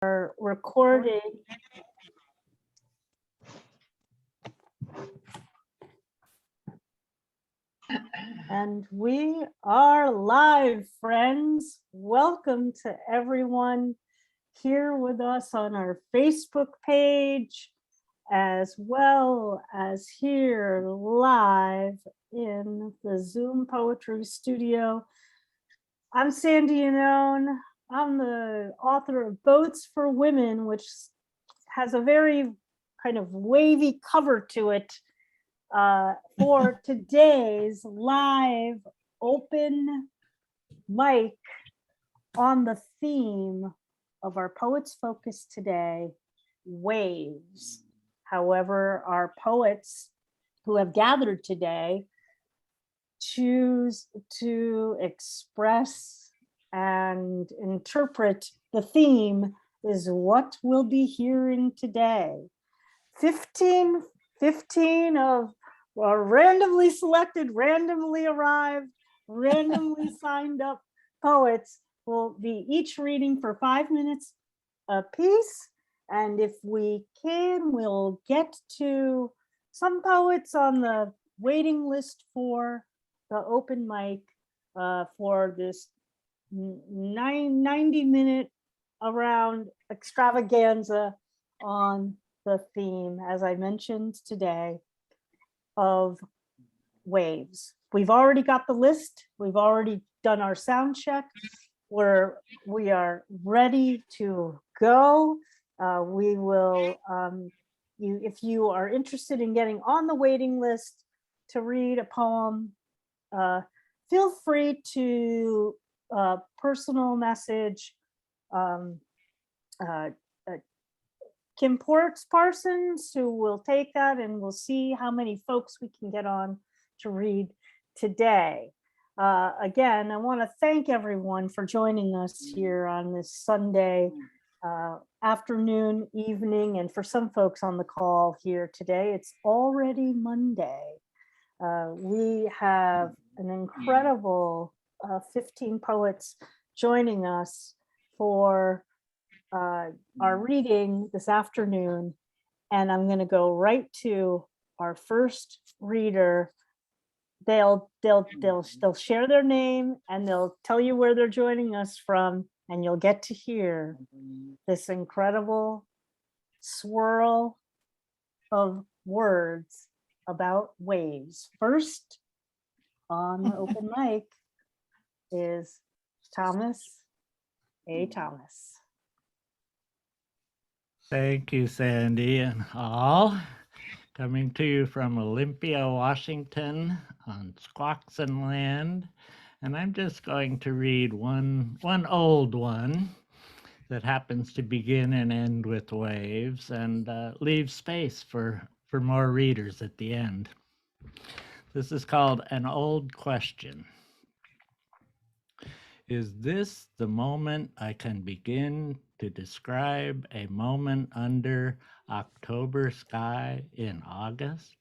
are recording. And we are live, friends. Welcome to everyone here with us on our Facebook page, as well as here live in the Zoom Poetry Studio. I'm Sandy Yannone. I'm the author of Boats for Women, which has a very kind of wavy cover to it for today's live open mic on the theme of our Poets Focus today, waves. However, our poets who have gathered today choose to express and interpret the theme is what we'll be hearing today. 15 of randomly selected, randomly arrived, randomly signed up poets will be each reading for 5 minutes a piece. And if we can, we'll get to some poets on the waiting list for the open mic for this 90-minute around extravaganza on the theme, as I mentioned today, of waves. We've already got the list. We've already done our sound check. We are ready to go. We will, if you are interested in getting on the waiting list to read a poem, feel free to personal message Kim Parsons, who will take that, and we'll see how many folks we can get on to read today. Again, I want to thank everyone for joining us here on this Sunday afternoon, evening, and for some folks on the call here today, it's already Monday. We have an incredible 15 poets joining us for our reading this afternoon, and I'm going to go right to our first reader. They'll share their name and they'll tell you where they're joining us from, and you'll get to hear this incredible swirl of words about waves. First on the open mic is Thomas A. Thomas. Thank you, Sandy and all. Coming to you from Olympia, Washington on Squaxin land. And I'm just going to read one old one that happens to begin and end with waves, and leave space for more readers at the end. This is called An Old Question. Is this the moment I can begin to describe a moment under October sky in August?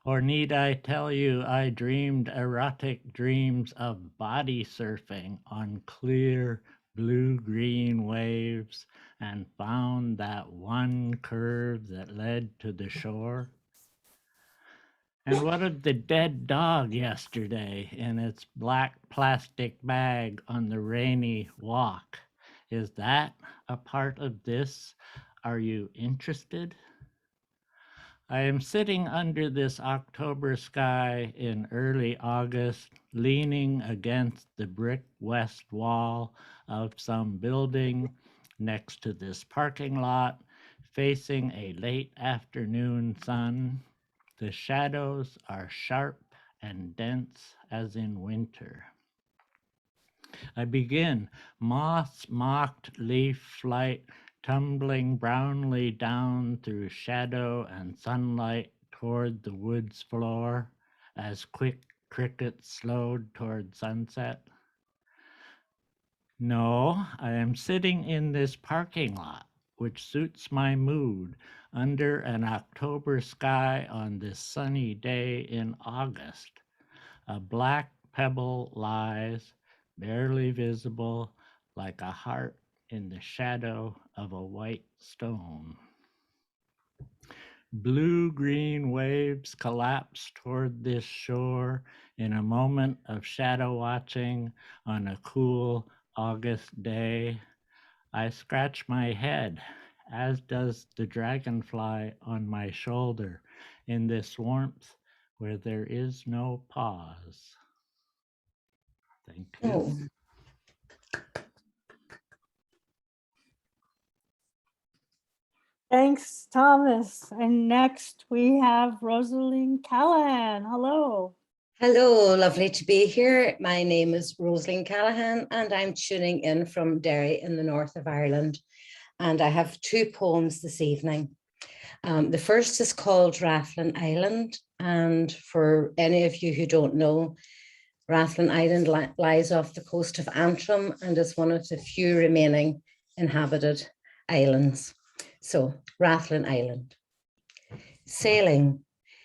Or need I tell you I dreamed erotic dreams of body surfing on clear blue-green waves and found that one curve that led to the shore? And what of the dead dog yesterday in its black plastic bag on the rainy walk? Is that a part of this? Are you interested? I am sitting under this October sky in early August, leaning against the brick west wall of some building next to this parking lot, facing a late afternoon sun. The shadows are sharp and dense as in winter. I begin, moss-mocked leaf flight, tumbling brownly down through shadow and sunlight toward the woods floor, as quick crickets slowed toward sunset. No, I am sitting in this parking lot, which suits my mood, under an October sky on this sunny day in August. A black pebble lies, barely visible, like a heart in the shadow of a white stone. Blue-green waves collapse toward this shore in a moment of shadow watching on a cool August day. I scratch my head, as does the dragonfly on my shoulder, in this warmth where there is no pause. Thank you. Oh, Thanks, Thomas. And next we have Rosaleen Callaghan. Hello. hello, lovely to be here. My name is Rosaleen Callaghan and I'm tuning in from Derry in the north of Ireland. And I have two poems this evening. The first is called Rathlin Island. And for any of you who don't know, Rathlin Island lies off the coast of Antrim and is one of the few remaining inhabited islands. So, Rathlin Island.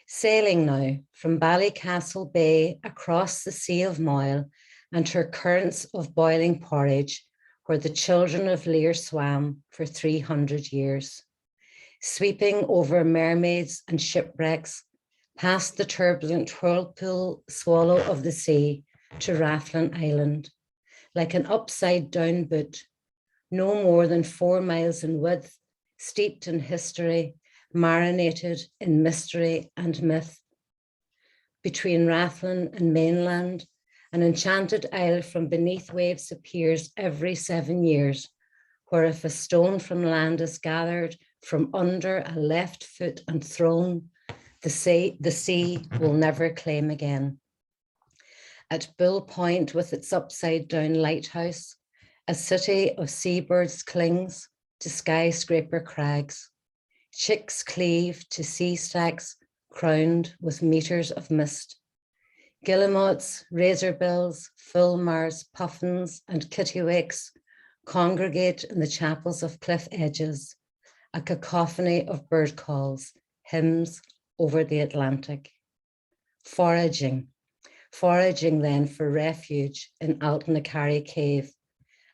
Sailing now from Ballycastle Bay across the Sea of Moyle and her currents of boiling porridge, where the children of Lear swam for 300 years. Sweeping over mermaids and shipwrecks, past the turbulent whirlpool swallow of the sea to Rathlin Island, like an upside-down boot, no more than 4 miles in width, steeped in history, marinated in mystery and myth. Between Rathlin and mainland, an enchanted isle from beneath waves appears every 7 years, where if a stone from land is gathered from under a left foot and thrown, the sea will never claim again. At Bull Point, with its upside-down lighthouse, a city of seabirds clings to skyscraper crags. Chicks cleave to sea stacks crowned with meters of mist. Guillemots, razorbills, fulmars, puffins, and kittiwakes congregate in the chapels of cliff edges, a cacophony of bird calls, hymns over the Atlantic. Foraging then for refuge in Altnacarry Cave,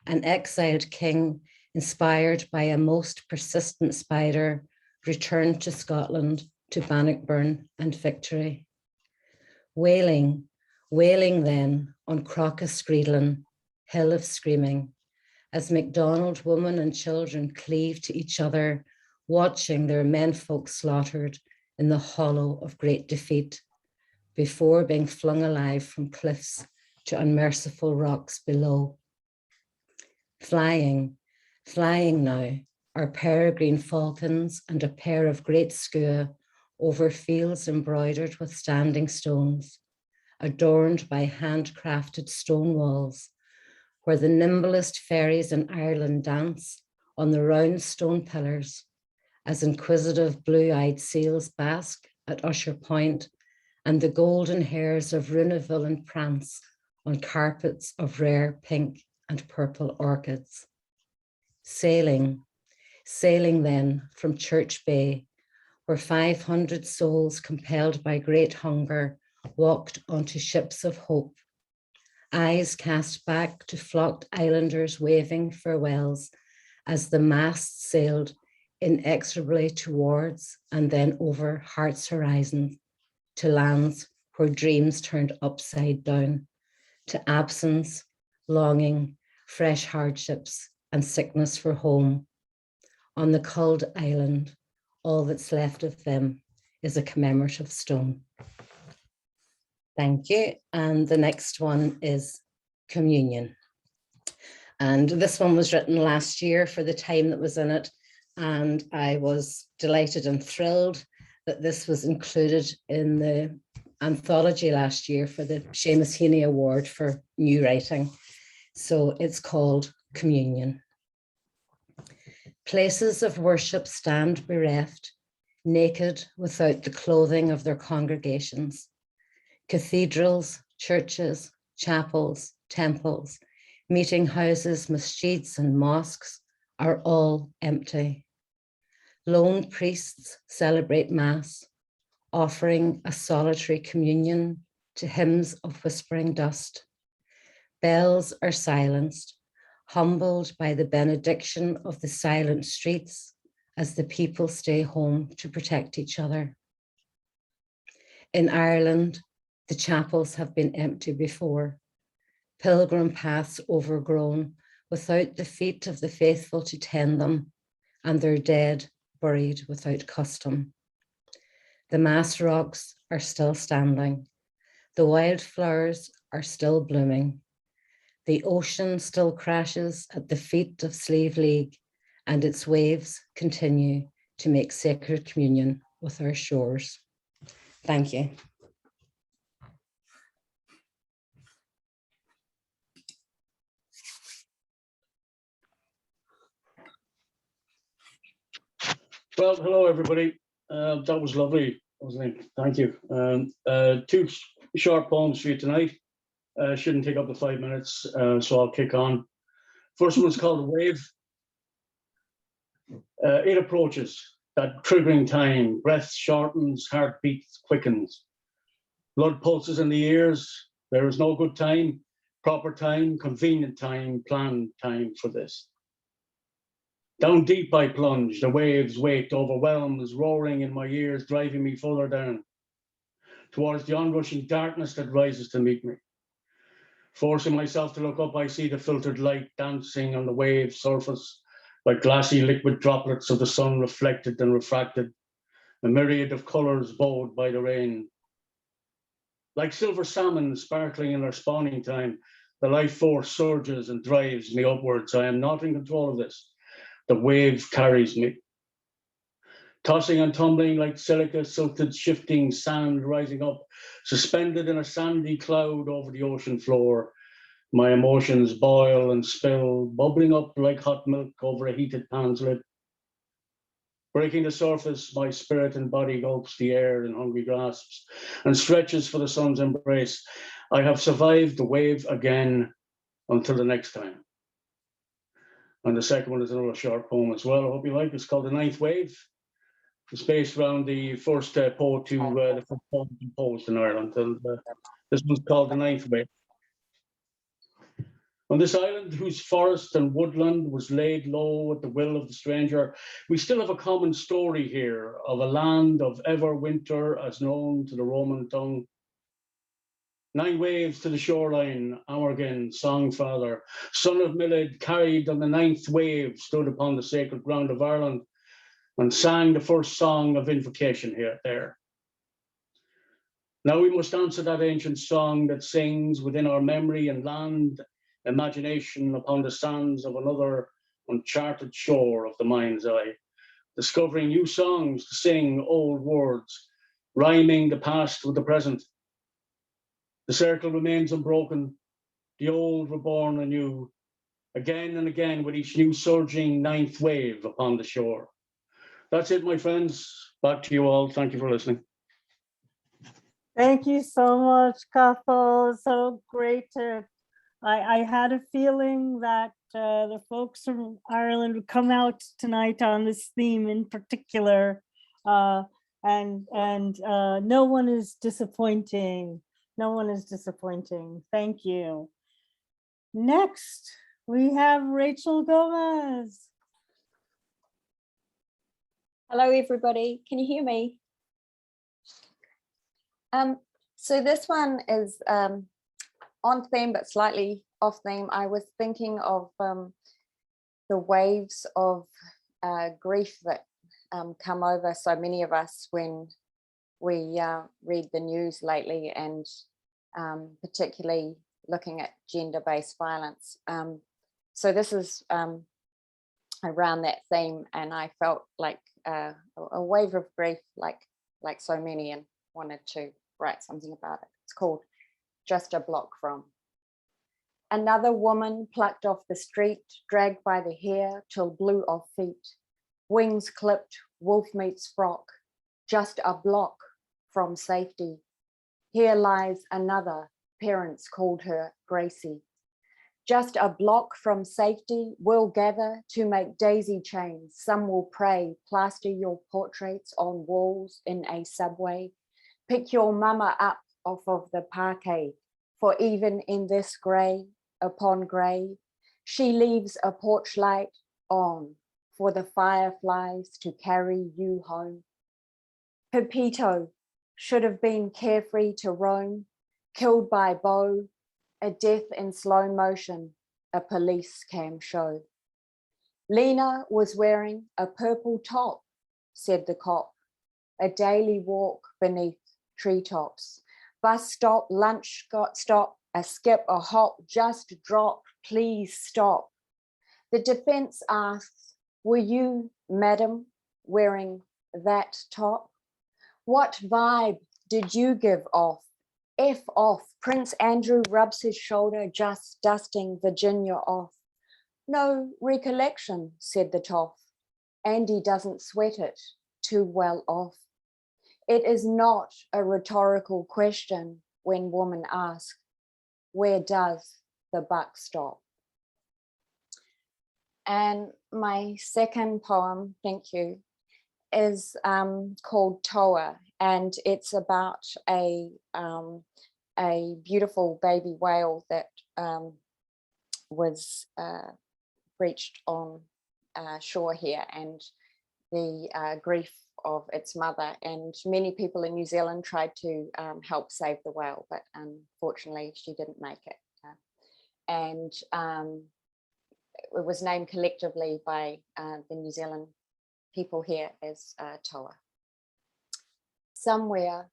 an exiled king inspired by a most persistent spider returned to Scotland to Bannockburn and victory. Wailing then on Crocascreedlin, hill of screaming, as MacDonald woman and children cleave to each other, watching their menfolk slaughtered in the hollow of great defeat, before being flung alive from cliffs to unmerciful rocks below. Flying now, are peregrine falcons and a pair of great skua over fields embroidered with standing stones, adorned by handcrafted stone walls, where the nimblest fairies in Ireland dance on the round stone pillars, as inquisitive blue-eyed seals bask at Usher Point, and the golden hairs of Runaville prance on carpets of rare pink and purple orchids. Sailing then from Church Bay, where 500 souls compelled by great hunger walked onto ships of hope, eyes cast back to flocked islanders waving farewells as the masts sailed inexorably towards and then over heart's horizon to lands where dreams turned upside down, to absence, longing, fresh hardships, and sickness for home. On the culled island, all that's left of them is a commemorative stone. Thank you. And the next one is Communion. And this one was written last year for the time that was in it. And I was delighted and thrilled that this was included in the anthology last year for the Seamus Heaney Award for New Writing. So it's called Communion. Places of worship stand bereft, naked without the clothing of their congregations. Cathedrals, churches, chapels, temples, meeting houses, masjids, and mosques are all empty. Lone priests celebrate Mass, offering a solitary communion to hymns of whispering dust. Bells are silenced, humbled by the benediction of the silent streets as the people stay home to protect each other. In Ireland, the chapels have been empty before, pilgrim paths overgrown without the feet of the faithful to tend them, and their dead buried without custom. The mass rocks are still standing, the wildflowers are still blooming, the ocean still crashes at the feet of Slave League, and its waves continue to make sacred communion with our shores. Thank you. Well, hello, everybody. That was lovely, Rosaleen. Thank you. Two short poems for you tonight. Shouldn't take up the 5 minutes, so I'll kick on. First one's called Wave. It approaches, that triggering time. Breath shortens, heartbeat quickens. Blood pulses in the ears. There is no good time, proper time, convenient time, planned time for this. Down deep I plunge, the waves' weight overwhelms, roaring in my ears, driving me further down, towards the onrushing darkness that rises to meet me. Forcing myself to look up, I see the filtered light dancing on the wave surface, like glassy liquid droplets of the sun reflected and refracted, a myriad of colours bowed by the rain. Like silver salmon sparkling in their spawning time, the life force surges and drives me upwards. I am not in control of this. The wave carries me, tossing and tumbling like silica, silted, shifting sand rising up, suspended in a sandy cloud over the ocean floor. My emotions boil and spill, bubbling up like hot milk over a heated pan's lid. Breaking the surface, my spirit and body gulps the air in hungry grasps and stretches for the sun's embrace. I have survived the wave again until the next time. And the second one is another short poem as well. I hope you like it. It's called The Ninth Wave. It's based around the first poet to the first poem composed in Ireland. And this one's called The Ninth Wave. On this island, whose forest and woodland was laid low at the will of the stranger, we still have a common story here of a land of ever winter as known to the Roman tongue. 9 waves to the shoreline, Amergin, Songfather, son of Milid, carried on the 9th wave, stood upon the sacred ground of Ireland and sang the first song of invocation there. Now we must answer that ancient song that sings within our memory and land imagination upon the sands of another uncharted shore of the mind's eye, discovering new songs to sing old words, rhyming the past with the present. The circle remains unbroken, the old reborn anew, again and again with each new surging 9th wave upon the shore. That's it, my friends. Back to you all. Thank you for listening. Thank you so much, Cathal. So great to, I had a feeling that the folks from Ireland would come out tonight on this theme in particular. And no one is disappointing. No one is disappointing. Thank you. Next, we have Rachel Gomez. Hello, everybody. Can you hear me? So this one is on theme, but slightly off theme. I was thinking of the waves of grief that come over so many of us when we read the news lately, and particularly looking at gender-based violence. So this is around that theme, and I felt like a wave of grief, like so many, and wanted to write something about it. It's called Just a Block From. Another woman plucked off the street, dragged by the hair till blue of feet, wings clipped, wolf meets frock, just a block from safety. Here lies another, parents called her Gracie. Just a block from safety, we'll gather to make daisy chains. Some will pray, plaster your portraits on walls in a subway. Pick your mama up off of the parquet, for even in this grey upon grey, She leaves a porch light on for the fireflies to carry you home. Pepito should have been carefree to roam, killed by bow, a death in slow motion, a police cam show. Lena was wearing a purple top, said the cop, a daily walk beneath treetops. Bus stop, lunch got stop, a skip, a hop, just drop, please stop. The defense asks, were you, madam, wearing that top? What vibe did you give off? F off. Prince Andrew rubs his shoulder, just dusting Virginia off. No recollection, said the toff. Andy doesn't sweat it, too well off. It is not a rhetorical question when women ask, where does the buck stop? And my second poem, thank you, is called Toa, and it's about a beautiful baby whale that was breached on shore here, and the grief of its mother. And many people in New Zealand tried to help save the whale, but unfortunately she didn't make it. And it was named collectively by the New Zealand people here as Toa. Somewhere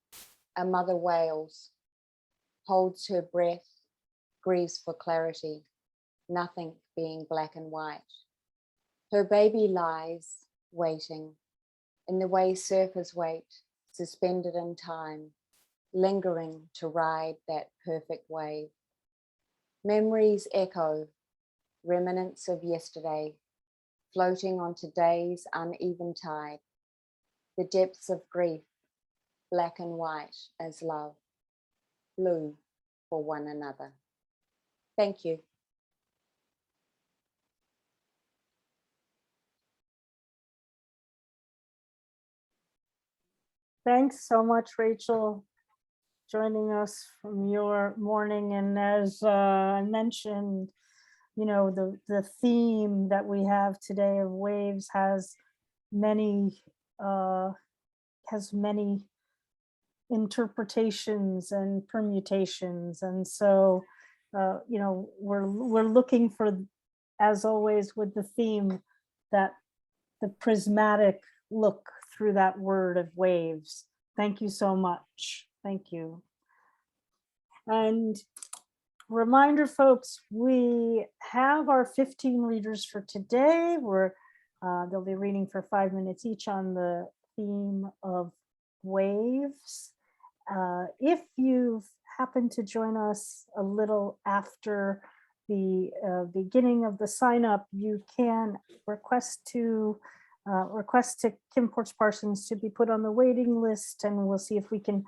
a mother wails, holds her breath, grieves for clarity, nothing being black and white. Her baby lies waiting in the way surfers wait, suspended in time, lingering to ride that perfect wave. Memories echo, remnants of yesterday, floating on today's uneven tide. The depths of grief, black and white as love, blue for one another. Thank you. Thanks so much, Rachel, joining us from your morning. And as I mentioned, you know, the theme that we have today of waves has many interpretations and permutations. And so, you know, we're looking for, as always with the theme, that the prismatic look through that word of waves. Thank you so much. Thank you. And reminder, folks, we have our 15 readers for today. They'll be reading for 5 minutes each on the theme of waves. If you've happened to join us a little after the beginning of the sign up, you can request to Kim Ports Parsons to be put on the waiting list, and we'll see if we can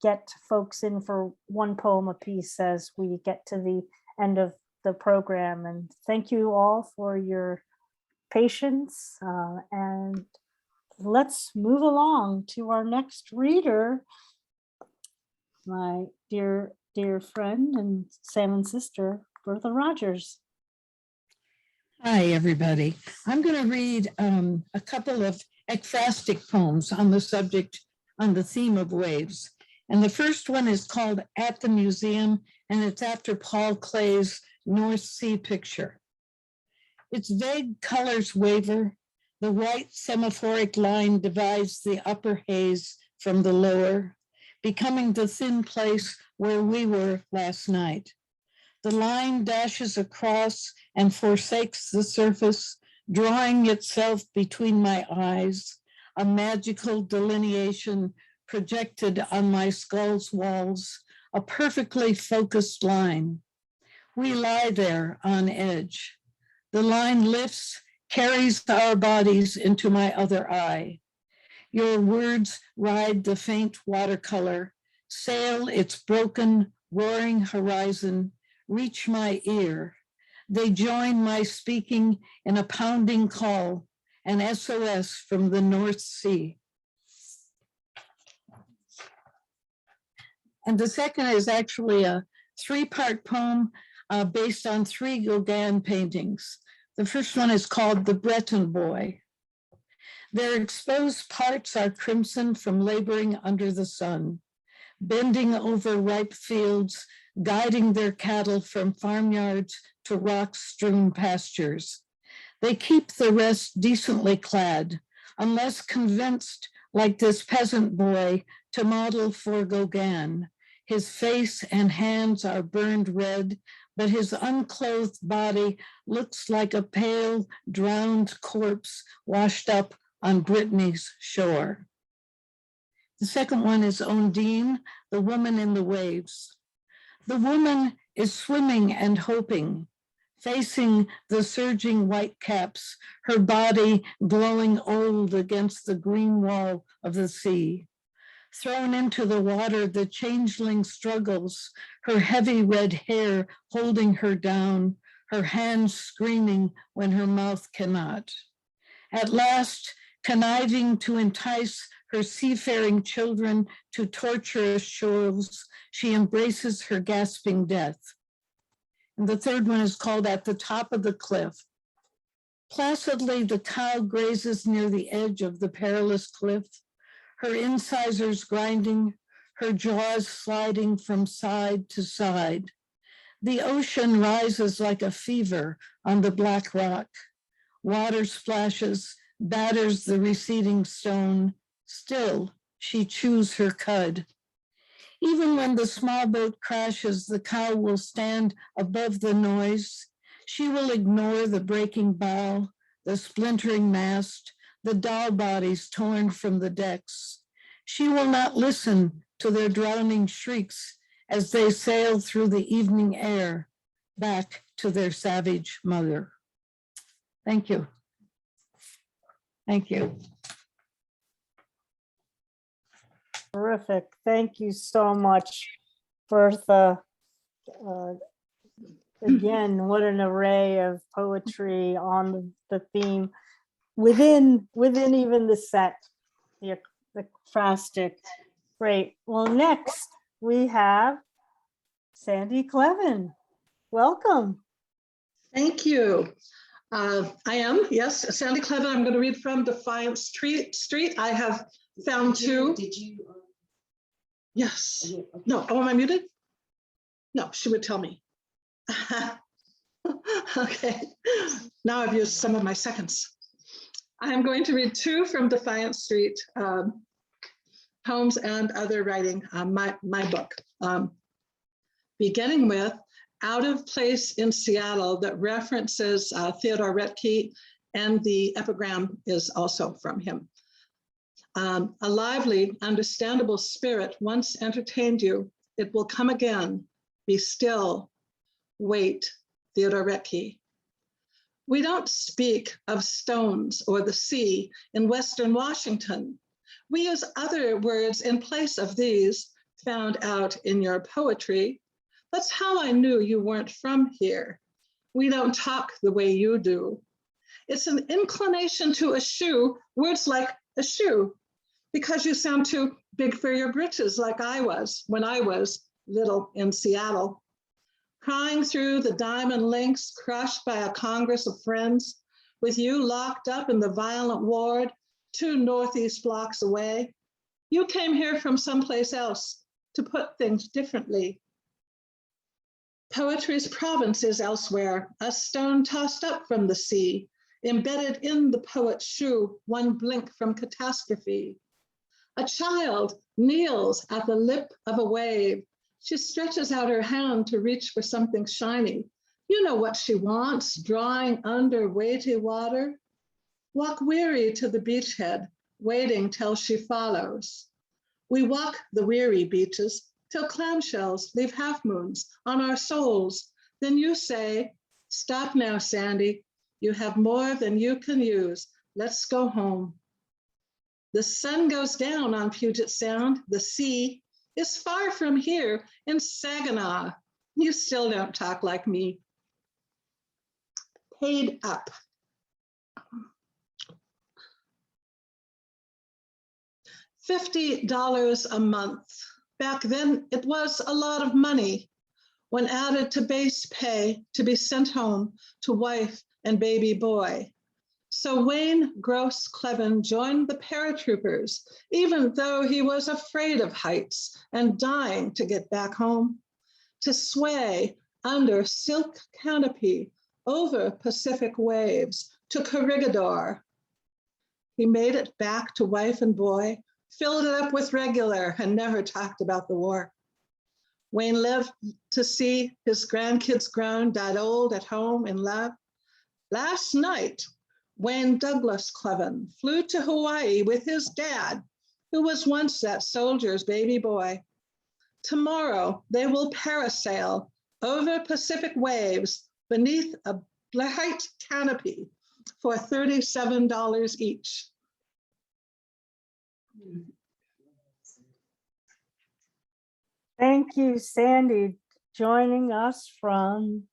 get folks in for one poem a piece as we get to the end of the program. And thank you all for your patience, and let's move along to our next reader, my dear friend and salmon sister, Bertha Rogers. Hi, everybody. I'm going to read a couple of ekphrastic poems on the subject, on the theme of waves. And the first one is called At the Museum, and it's after Paul Clay's North Sea picture. Its vague colors waver. The white semaphoric line divides the upper haze from the lower, becoming the thin place where we were last night. The line dashes across and forsakes the surface, drawing itself between my eyes, a magical delineation projected on my skull's walls, a perfectly focused line. We lie there on edge. The line lifts, carries our bodies into my other eye. Your words ride the faint watercolor, sail its broken, roaring horizon, reach my ear. They join my speaking in a pounding call, an SOS from the North Sea. And the second is actually a 3-part poem. based on 3 Gauguin paintings. The first one is called The Breton Boy. Their exposed parts are crimson from laboring under the sun, bending over ripe fields, guiding their cattle from farmyards to rock-strewn pastures. They keep the rest decently clad, unless convinced, like this peasant boy, to model for Gauguin. His face and hands are burned red, but his unclothed body looks like a pale, drowned corpse washed up on Brittany's shore. The second one is Ondine, the woman in the waves. The woman is swimming and hoping, facing the surging white caps, her body glowing old against the green wall of the sea. Thrown into the water, the changeling struggles, her heavy red hair holding her down, her hands screaming when her mouth cannot. At last, conniving to entice her seafaring children to torturous shores, she embraces her gasping death. And the third one is called At the Top of the Cliff. Placidly, the cow grazes near the edge of the perilous cliff, her incisors grinding, her jaws sliding from side to side. The ocean rises like a fever on the black rock. Water splashes, batters the receding stone. Still, she chews her cud. Even when the small boat crashes, the cow will stand above the noise. She will ignore the breaking bow, the splintering mast, the doll bodies torn from the decks. She will not listen to their drowning shrieks as they sail through the evening air back to their savage mother. Thank you. Thank you. Terrific. Thank you so much, Bertha. Again, what an array of poetry on the theme within even the set, the ekphrastic. Great. Well, next we have Sandy Klevin. Welcome. Thank you. I am, yes, Sandy Klevin. I'm going to read from Defiance Street. I have found two. Did you? Yes. Okay. No. Oh, am I muted? No, she would tell me. Okay. Now I've used some of my seconds. I am going to read two from Defiance Street, poems and other writing, my book. Beginning with Out of Place in Seattle, that references Theodore Roethke, and the epigram is also from him. A lively, understandable spirit once entertained you. It will come again. Be still. Wait, Theodore Roethke. We don't speak of stones or the sea in Western Washington. We use other words in place of these, found out in your poetry. That's how I knew you weren't from here. We don't talk the way you do. It's an inclination to eschew words like eschew, because you sound too big for your britches, like I was when I was little in Seattle. Crying through the diamond links, crushed by a congress of friends, with you locked up in the violent ward, 2 northeast blocks away. You came here from someplace else to put things differently. Poetry's province is elsewhere, a stone tossed up from the sea, embedded in the poet's shoe, one blink from catastrophe. A child kneels at the lip of a wave. She stretches out her hand to reach for something shiny. You know what she wants, drawing under weighty water. Walk weary to the beachhead, waiting till she follows. We walk the weary beaches till clamshells leave half moons on our soles. Then you say, stop now, Sandy. You have more than you can use. Let's go home. The sun goes down on Puget Sound. The sea is far from here in Saginaw. You still don't talk like me. Paid up. $50 a month. Back then, it was a lot of money. when added to base pay to be sent home to wife and baby boy. So Wayne Gross Klevin joined the paratroopers, even though he was afraid of heights and dying to get back home, to sway under silk canopy over Pacific waves to Corregidor. He made it back to wife and boy, filled it up with regular, and never talked about the war. Wayne lived to see his grandkids grown, died old at home in love. Last night, Wayne Douglas Klevin flew to Hawaii with his dad, who was once that soldier's baby boy. Tomorrow, they will parasail over Pacific waves beneath a bright canopy for $37 each. Thank you, Sandy, joining us from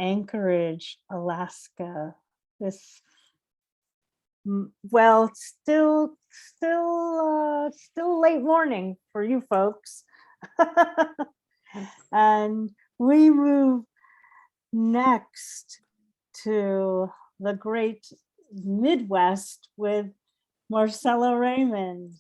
Anchorage, Alaska. This, well, it's still late morning for you folks. And we move next to the great Midwest with Marcella Remund.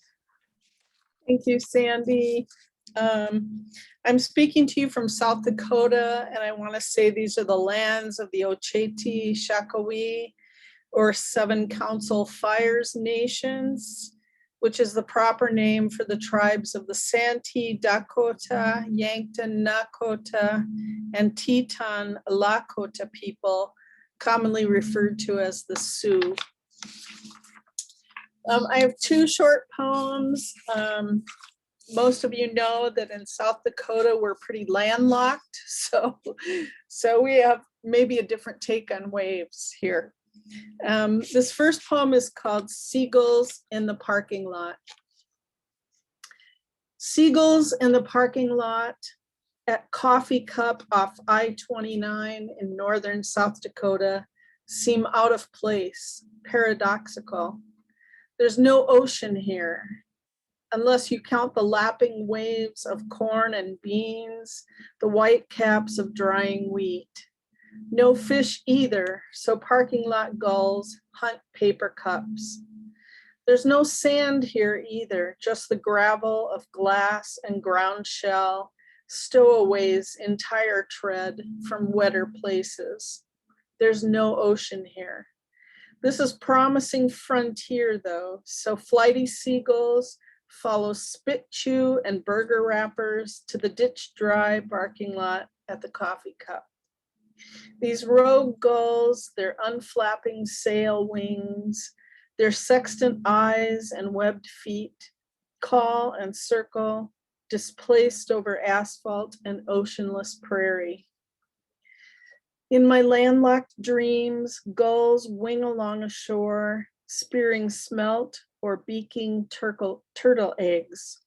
Thank you, Sandy. I'm speaking to you from South Dakota, and I want to say these are the lands of the Oceti, Shakowee, or Seven Council Fires Nations, which is the proper name for the tribes of the Santee, Dakota, Yankton, Nakota, and Teton Lakota people, commonly referred to as the Sioux. I have two short poems. Most of you know that in South Dakota, we're pretty landlocked. So we have maybe a different take on waves here. This first poem is called Seagulls in the Parking Lot. Seagulls in the parking lot at Coffee Cup off I-29 in northern South Dakota seem out of place, paradoxical. There's no ocean here, unless you count the lapping waves of corn and beans, the white caps of drying wheat. No fish either, so parking lot gulls hunt paper cups. There's no sand here either, just the gravel of glass and ground shell, stowaways in tire tread from wetter places. There's no ocean here. This is promising frontier though, so flighty seagulls follow spit chew and burger wrappers to the ditch dry parking lot at the Coffee Cup. These rogue gulls, their unflapping sail wings, their sextant eyes and webbed feet, call and circle, displaced over asphalt and oceanless prairie. In my landlocked dreams, gulls wing along a shore, spearing smelt or beaking turtle eggs.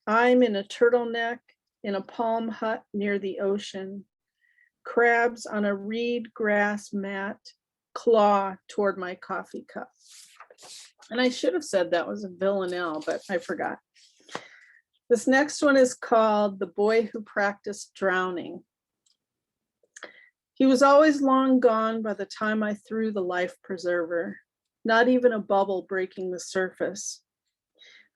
I'm in a turtleneck in a palm hut near the ocean. Crabs on a reed grass mat claw toward my coffee cup. And I should have said that was a villanelle, but I forgot. This next one is called The Boy Who Practiced Drowning. He was always long gone by the time I threw the life preserver, not even a bubble breaking the surface.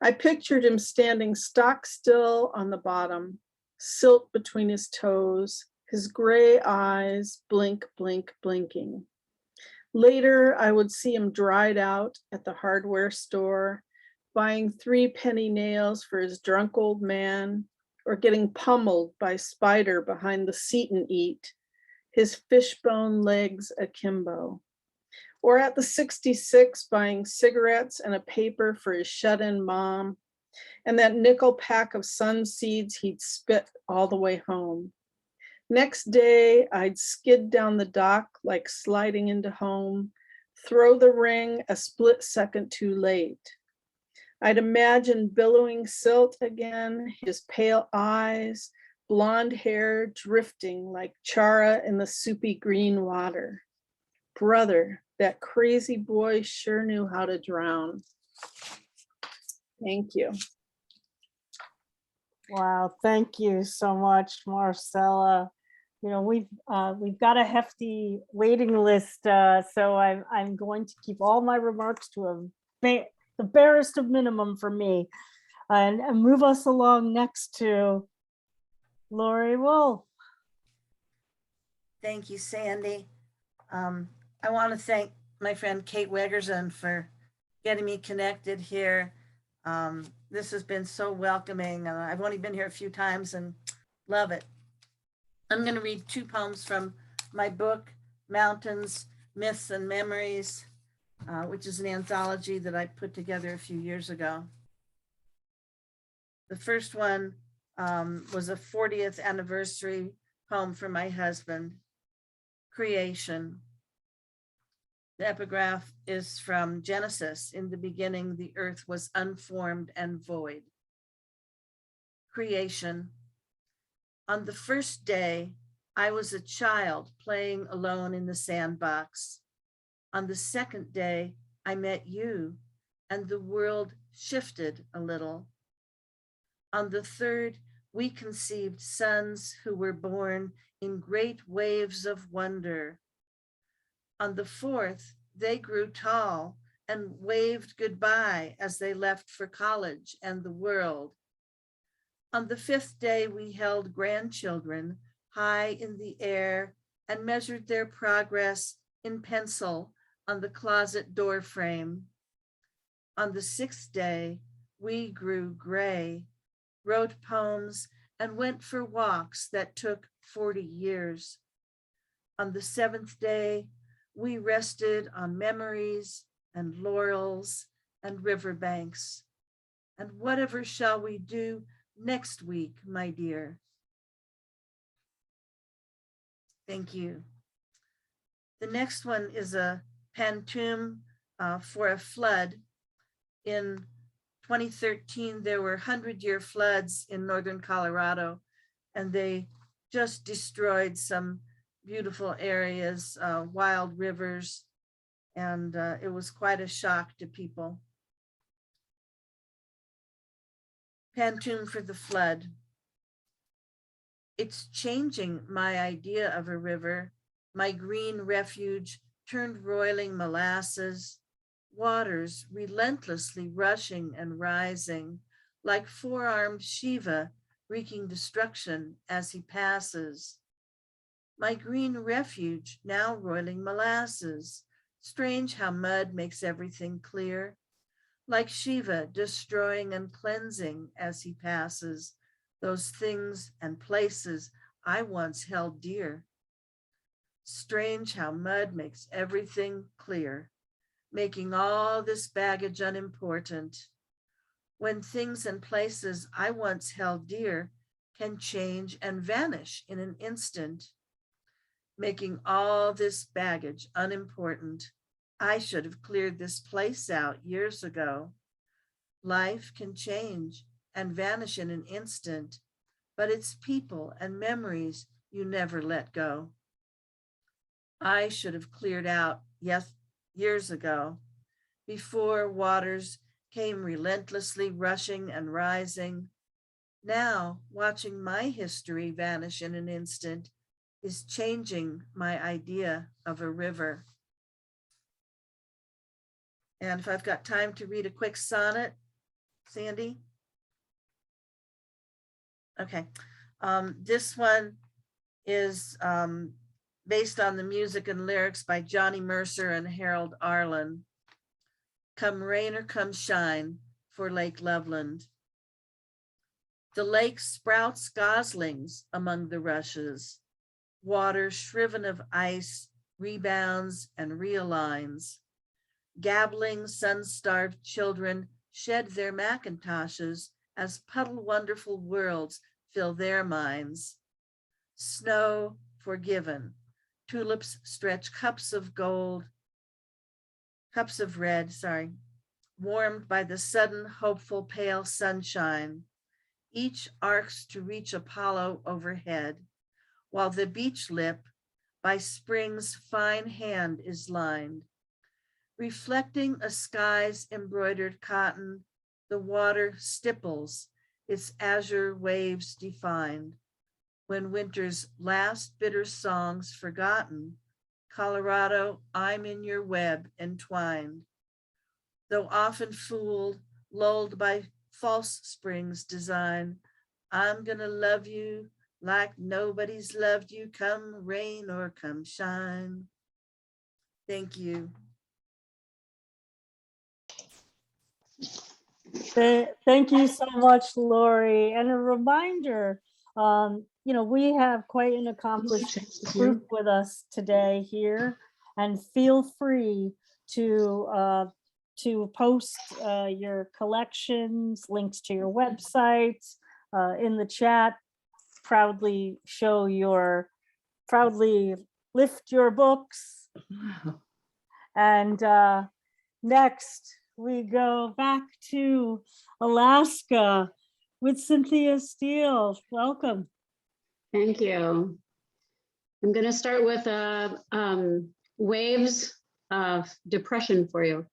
I pictured him standing stock still on the bottom, silt between his toes, his gray eyes blink, blink, blinking. Later, I would see him dried out at the hardware store, buying 3 penny nails for his drunk old man, or getting pummeled by Spider behind the seat and eat, his fishbone legs akimbo. Or at the 66 buying cigarettes and a paper for his shut-in mom, and that nickel pack of sun seeds he'd spit all the way home. Next day, I'd skid down the dock like sliding into home, throw the ring a split second too late. I'd imagine billowing silt again, his pale eyes, blonde hair drifting like chara in the soupy green water. Brother, that crazy boy sure knew how to drown. Thank you. Wow, thank you so much, Marcella. you know, we've got a hefty waiting list, so I'm going to keep all my remarks to the barest of minimum for me, and move us along next to Lorrie Wolfe. Thank you, Sandy. I want to thank my friend Kate Wegerson for getting me connected here. This has been so welcoming. I've only been here a few times and love it. I'm going to read 2 poems from my book, Mountains, Myths, and Memories, which is an anthology that I put together a few years ago. The first one was a 40th anniversary poem for my husband, Creation. The epigraph is from Genesis. In the beginning, the earth was unformed and void. Creation. On the first day, I was a child playing alone in the sandbox. On the second day, I met you, and the world shifted a little. On the third, we conceived sons who were born in great waves of wonder. On the fourth, they grew tall and waved goodbye as they left for college and the world. On the fifth day, we held grandchildren high in the air and measured their progress in pencil on the closet door frame. On the sixth day, we grew gray, wrote poems, and went for walks that took 40 years. On the seventh day, we rested on memories and laurels and riverbanks. And whatever shall we do next week, my dear? Thank you. The next one is a pantoum for a flood. In 2013, there were 100-year floods in northern Colorado, and they just destroyed some beautiful areas, wild rivers, and it was quite a shock to people. Pantoum for the flood. It's changing my idea of a river. My green refuge turned roiling molasses, waters relentlessly rushing and rising, like four-armed Shiva wreaking destruction as he passes. My green refuge now roiling molasses. Strange how mud makes everything clear, like Shiva destroying and cleansing as he passes those things and places I once held dear. Strange how mud makes everything clear, making all this baggage unimportant, when things and places I once held dear can change and vanish in an instant, making all this baggage unimportant. I should have cleared this place out years ago. Life can change and vanish in an instant, but it's people and memories you never let go. I should have cleared out years ago, before waters came relentlessly rushing and rising. Now, watching my history vanish in an instant is changing my idea of a river. And if I've got time to read a quick sonnet, Sandy? Okay, this one is based on the music and lyrics by Johnny Mercer and Harold Arlen. Come rain or come shine for Lake Loveland. The lake sprouts goslings among the rushes. Water shriven of ice rebounds and realigns. Gabbling, sun-starved children shed their macintoshes as puddle wonderful worlds fill their minds. Snow forgiven, tulips stretch cups of red, warmed by the sudden hopeful pale sunshine. Each arcs to reach Apollo overhead, while the beach lip by spring's fine hand is lined. Reflecting a sky's embroidered cotton, the water stipples, its azure waves defined. when winter's last bitter songs forgotten, Colorado, I'm in your web entwined. Though often fooled, lulled by false spring's design, I'm gonna love you like nobody's loved you, come rain or come shine. Thank you. Thank you so much, Lori. And a reminder, we have quite an accomplished group with us today here, and feel free to post your collections, links to your websites in the chat. Proudly lift your books. And next, we go back to Alaska with Cynthia Steele. Welcome. Thank you. I'm going to start with waves of depression for you.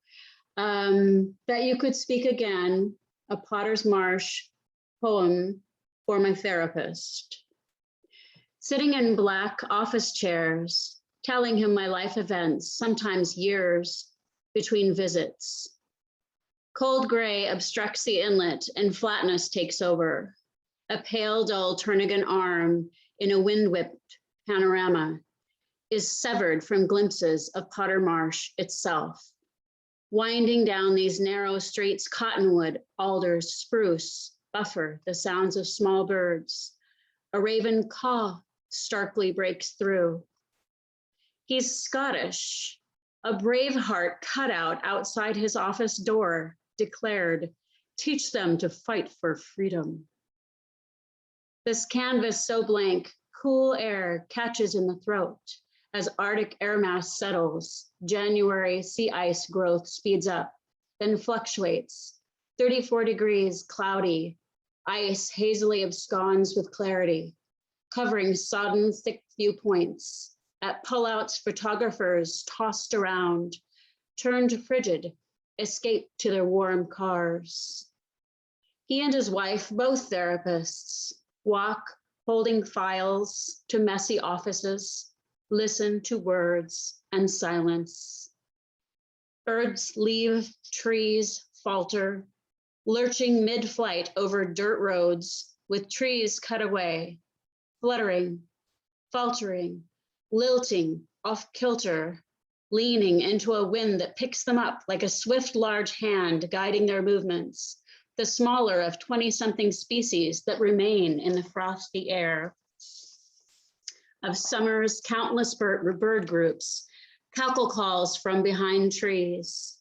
That you could speak again, a Potter's Marsh poem for my therapist. Sitting in black office chairs, telling him my life events, sometimes years between visits. Cold gray obstructs the inlet and flatness takes over. A pale, dull Turnagain arm in a wind-whipped panorama is severed from glimpses of Potter Marsh itself. Winding down these narrow streets, cottonwood, alders, spruce, buffer the sounds of small birds. A raven caw starkly breaks through. He's Scottish. A brave heart cut out outside his office door declared, teach them to fight for freedom. This canvas so blank, cool air catches in the throat as Arctic air mass settles. January sea ice growth speeds up, then fluctuates. 34 degrees, cloudy. Ice hazily absconds with clarity, covering sodden thick viewpoints. At pullouts, photographers tossed around, turned frigid, escaped to their warm cars. He and his wife, both therapists, walk holding files to messy offices, listen to words and silence. Birds leave, trees falter, lurching mid-flight over dirt roads with trees cut away, fluttering, faltering, lilting, off kilter, leaning into a wind that picks them up like a swift, large hand guiding their movements, the smaller of 20-something species that remain in the frosty air. Of summer's countless bird groups, cackle calls from behind trees.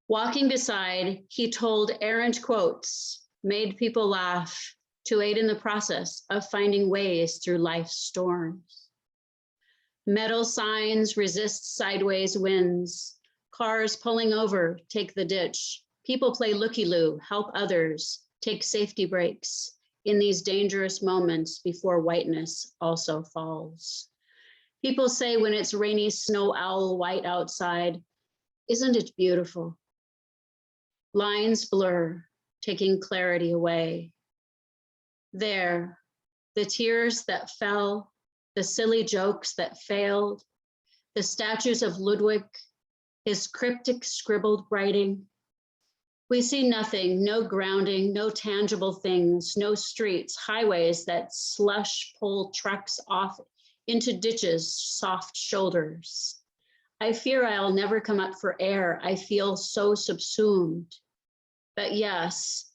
Walking beside, he told errant quotes, made people laugh to aid in the process of finding ways through life's storms. Metal signs resist sideways winds. Cars pulling over take the ditch. People play looky-loo, help others, take safety breaks in these dangerous moments before whiteness also falls. People say when it's rainy snow owl white outside, isn't it beautiful? Lines blur, taking clarity away. There, the tears that fell, the silly jokes that failed, the statues of Ludwig, his cryptic scribbled writing. We see nothing, no grounding, no tangible things, no streets, highways that slush pull trucks off into ditches, soft shoulders. I fear I'll never come up for air. I feel so subsumed. But yes,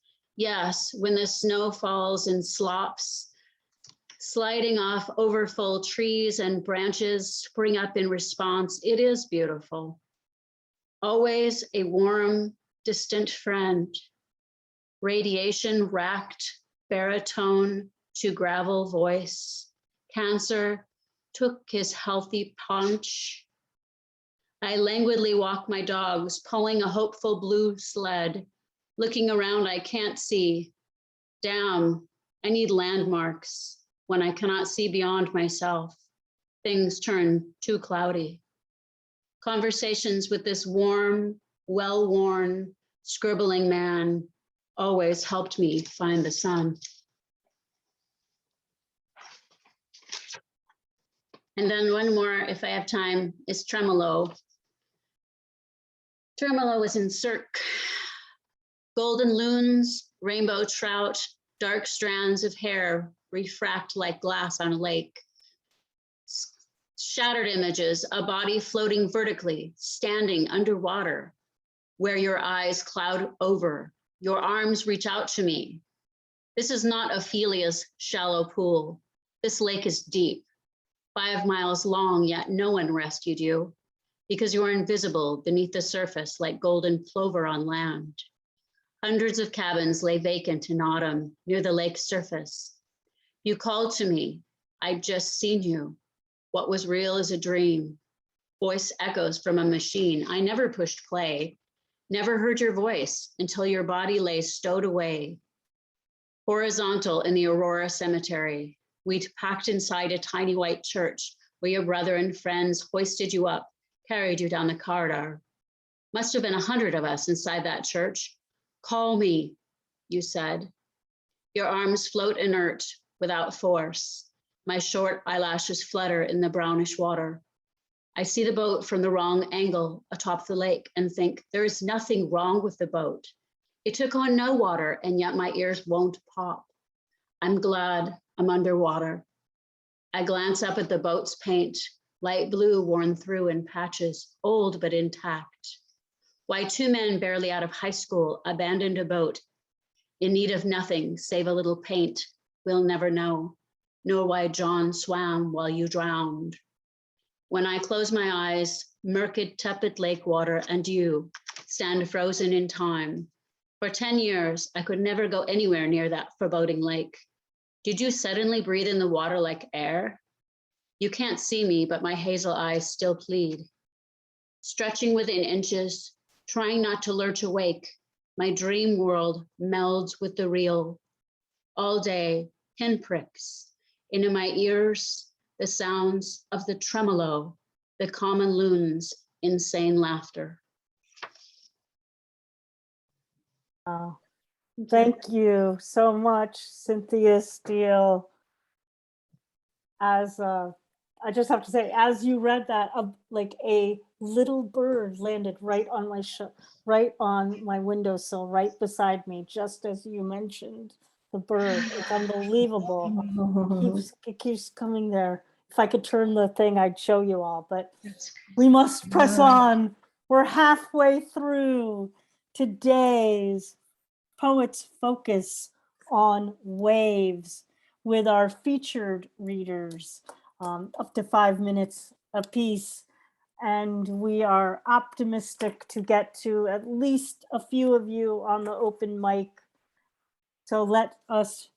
when the snow falls in slops, sliding off overfull trees and branches spring up in response, it is beautiful. Always a warm, distant friend. Radiation racked baritone to gravel voice. Cancer took his healthy paunch. I languidly walk my dogs, pulling a hopeful blue sled. Looking around, I can't see. Damn, I need landmarks. When I cannot see beyond myself, things turn too cloudy. Conversations with this warm, well-worn, scribbling man always helped me find the sun. And then one more, if I have time, is tremolo. Tremolo is in cirque. Golden loons, rainbow trout, dark strands of hair refract like glass on a lake. Shattered images, a body floating vertically, standing underwater, where your eyes cloud over, your arms reach out to me. This is not Ophelia's shallow pool. This lake is deep, 5 miles long, yet no one rescued you because you are invisible beneath the surface like golden plover on land. Hundreds of cabins lay vacant in autumn near the lake's surface. You called to me. I'd just seen you. What was real is a dream. Voice echoes from a machine. I never pushed play, never heard your voice until your body lay stowed away. Horizontal in the Aurora Cemetery, we'd packed inside a tiny white church where your brother and friends hoisted you up, carried you down the corridor. Must have been 100 of us inside that church. Call me, you said. Your arms float inert without force. My short eyelashes flutter in the brownish water. I see the boat from the wrong angle atop the lake and think there is nothing wrong with the boat. It took on no water and yet my ears won't pop. I'm glad I'm underwater. I glance up at the boat's paint, light blue worn through in patches, old but intact. Why 2 men barely out of high school abandoned a boat in need of nothing save a little paint, we'll never know, nor why John swam while you drowned. When I close my eyes, murky, tepid lake water and you stand frozen in time. For 10 years, I could never go anywhere near that foreboding lake. Did you suddenly breathe in the water like air? You can't see me, but my hazel eyes still plead. Stretching within inches, trying not to lurch awake, my dream world melds with the real. All day, pinpricks. Into my ears, the sounds of the tremolo, the common loon's insane laughter. Thank you so much, Cynthia Steele. I just have to say, as you read that, like a little bird landed right on my windowsill, right beside me, just as you mentioned the bird. It's unbelievable. It keeps coming there. If I could turn the thing, I'd show you all, but we must press on. We're halfway through today's Poets Focus on Waves with our featured readers, up to 5 minutes apiece. And we are optimistic to get to at least a few of you on the open mic. So let us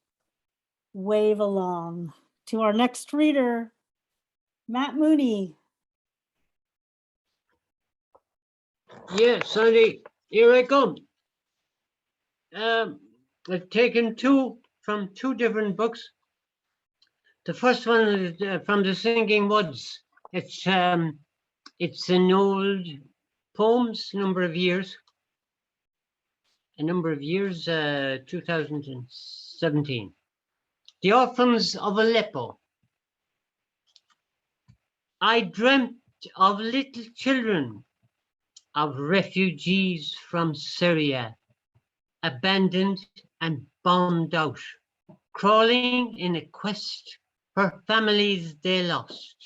wave along to our next reader, Matt Mooney. Yes, Sandy, here I come. I've taken from two different books. The first one is from the Singing Woods. It's an old poems, number of years, 2017. The Orphans of Aleppo. I dreamt of little children, of refugees from Syria, abandoned and bombed out, crawling in a quest for families they lost,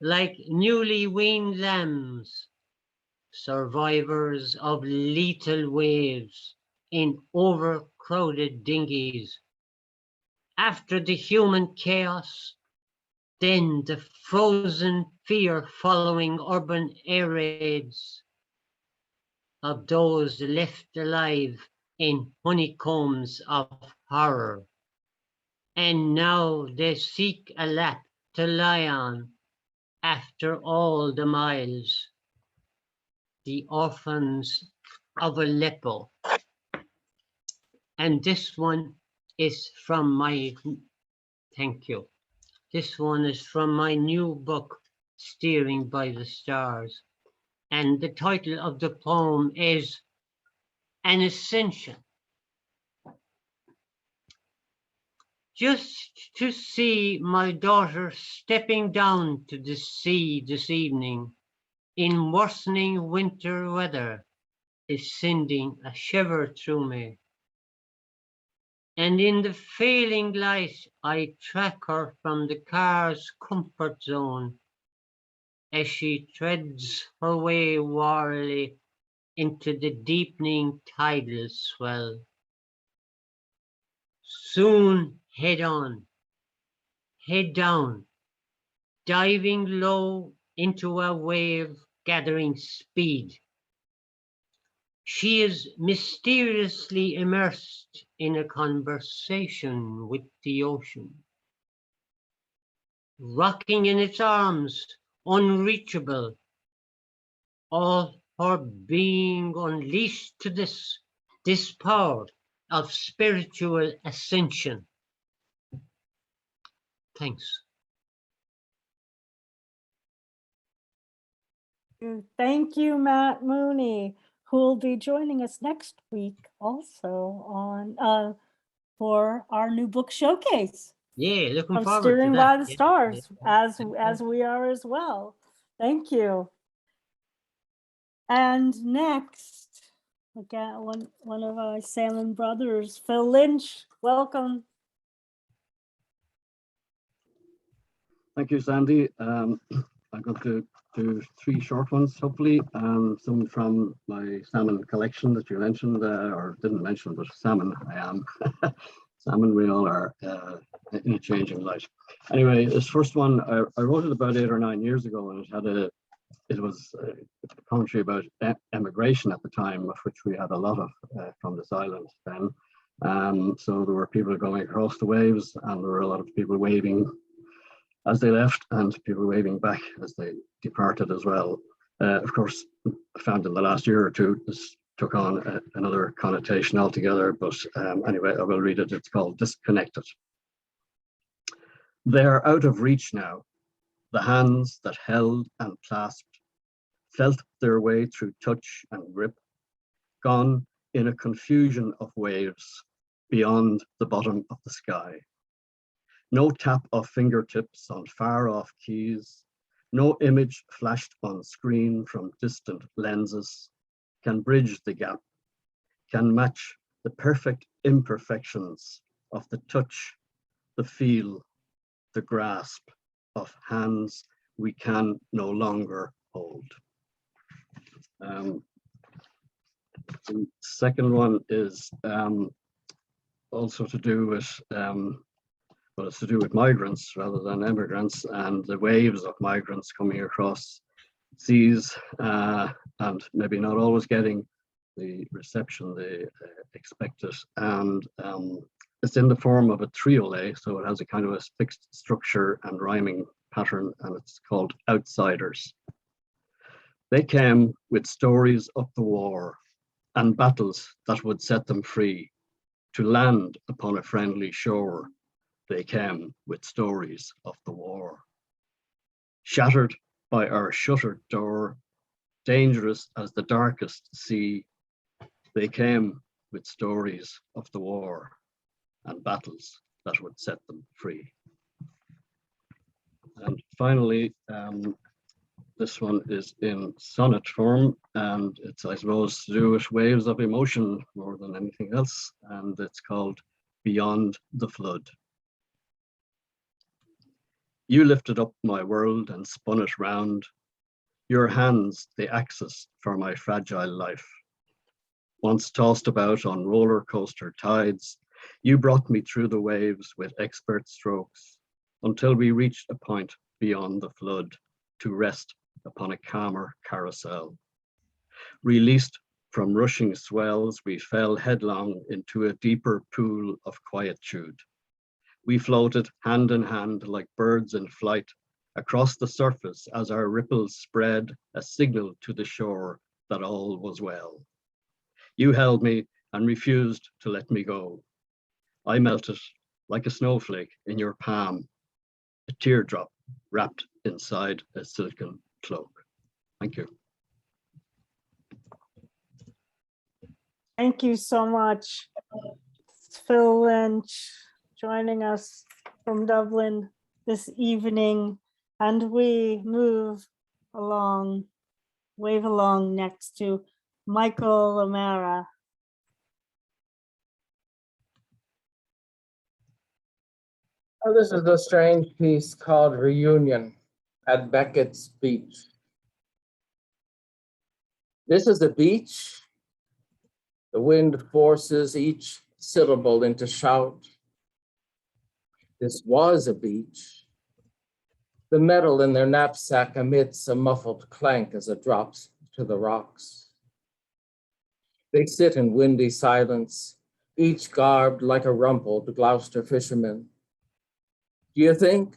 like newly weaned lambs, survivors of lethal waves in overcrowded dinghies. After the human chaos, then the frozen fear following urban air raids of those left alive in honeycombs of horror. And now they seek a lap to lie on after all the miles. The Orphans of Aleppo. And this one is from my, thank you. This one is from my new book, Steering by the Stars. And the title of the poem is An Ascension. just to see my daughter stepping down to the sea this evening in worsening winter weather is sending a shiver through me. And in the failing light, I track her from the car's comfort zone as she treads her way warily into the deepening tidal swell. Soon head on, head down, diving low into a wave gathering speed. She is mysteriously immersed in a conversation with the ocean, rocking in its arms, unreachable, all her being unleashed to this power of spiritual ascension. Thanks. Thank you, Matt Mooney, who will be joining us next week also on for our new book showcase. Yeah, looking From forward to Steering that. by the Yeah, Stars, yeah. as we are as well. Thank you. And next, again, one of our Salmon brothers, Phil Lynch. Welcome. Thank you, Sandy. I'm going to do 3 short ones, hopefully, some from my salmon collection that you mentioned, or didn't mention, but salmon I am. Salmon we all are in a changing light. Anyway, this first one, I wrote it about 8 or 9 years ago, and it was a commentary about emigration at the time, of which we had a lot of from this island then. So there were people going across the waves, and there were a lot of people waving as they left, and people waving back as they departed as well. Of course, I found in the last year or two, this took on another connotation altogether, but anyway, I will read it. It's called Disconnected. They're out of reach now. The hands that held and clasped felt their way through touch and grip, gone in a confusion of waves beyond the bottom of the sky. No tap of fingertips on far-off keys, no image flashed on screen from distant lenses can bridge the gap, can match the perfect imperfections of the touch, the feel, the grasp of hands we can no longer hold. The second one is also to do with well, it's to do with migrants rather than immigrants, and the waves of migrants coming across seas and maybe not always getting the reception they expected. And it's in the form of a triolé, so it has a kind of a fixed structure and rhyming pattern, and it's called Outsiders. They came with stories of the war and battles that would set them free to land upon a friendly shore. They came with stories of the war. Shattered by our shuttered door, dangerous as the darkest sea, they came with stories of the war and battles that would set them free. And finally, this one is in sonnet form, and it's, I suppose, to do with waves of emotion more than anything else, and it's called Beyond the Flood. You lifted up my world and spun it round, your hands the axis for my fragile life. Once tossed about on roller coaster tides, you brought me through the waves with expert strokes until we reached a point beyond the flood to rest upon a calmer carousel. Released from rushing swells, we fell headlong into a deeper pool of quietude. We floated hand in hand like birds in flight across the surface as our ripples spread a signal to the shore that all was well. You held me and refused to let me go. I melted like a snowflake in your palm, a teardrop wrapped inside a silken cloak. Thank you. Thank you so much, Phil Lynch, joining us from Dublin this evening. And we move along, wave along next to Michael O'Mara. Oh, this is a strange piece called Reunion at Beckett's Beach. This is a beach. The wind forces each syllable into shout. This was a beach. The metal in their knapsack emits a muffled clank as it drops to the rocks. They sit in windy silence, each garbed like a rumpled Gloucester fisherman. Do you think?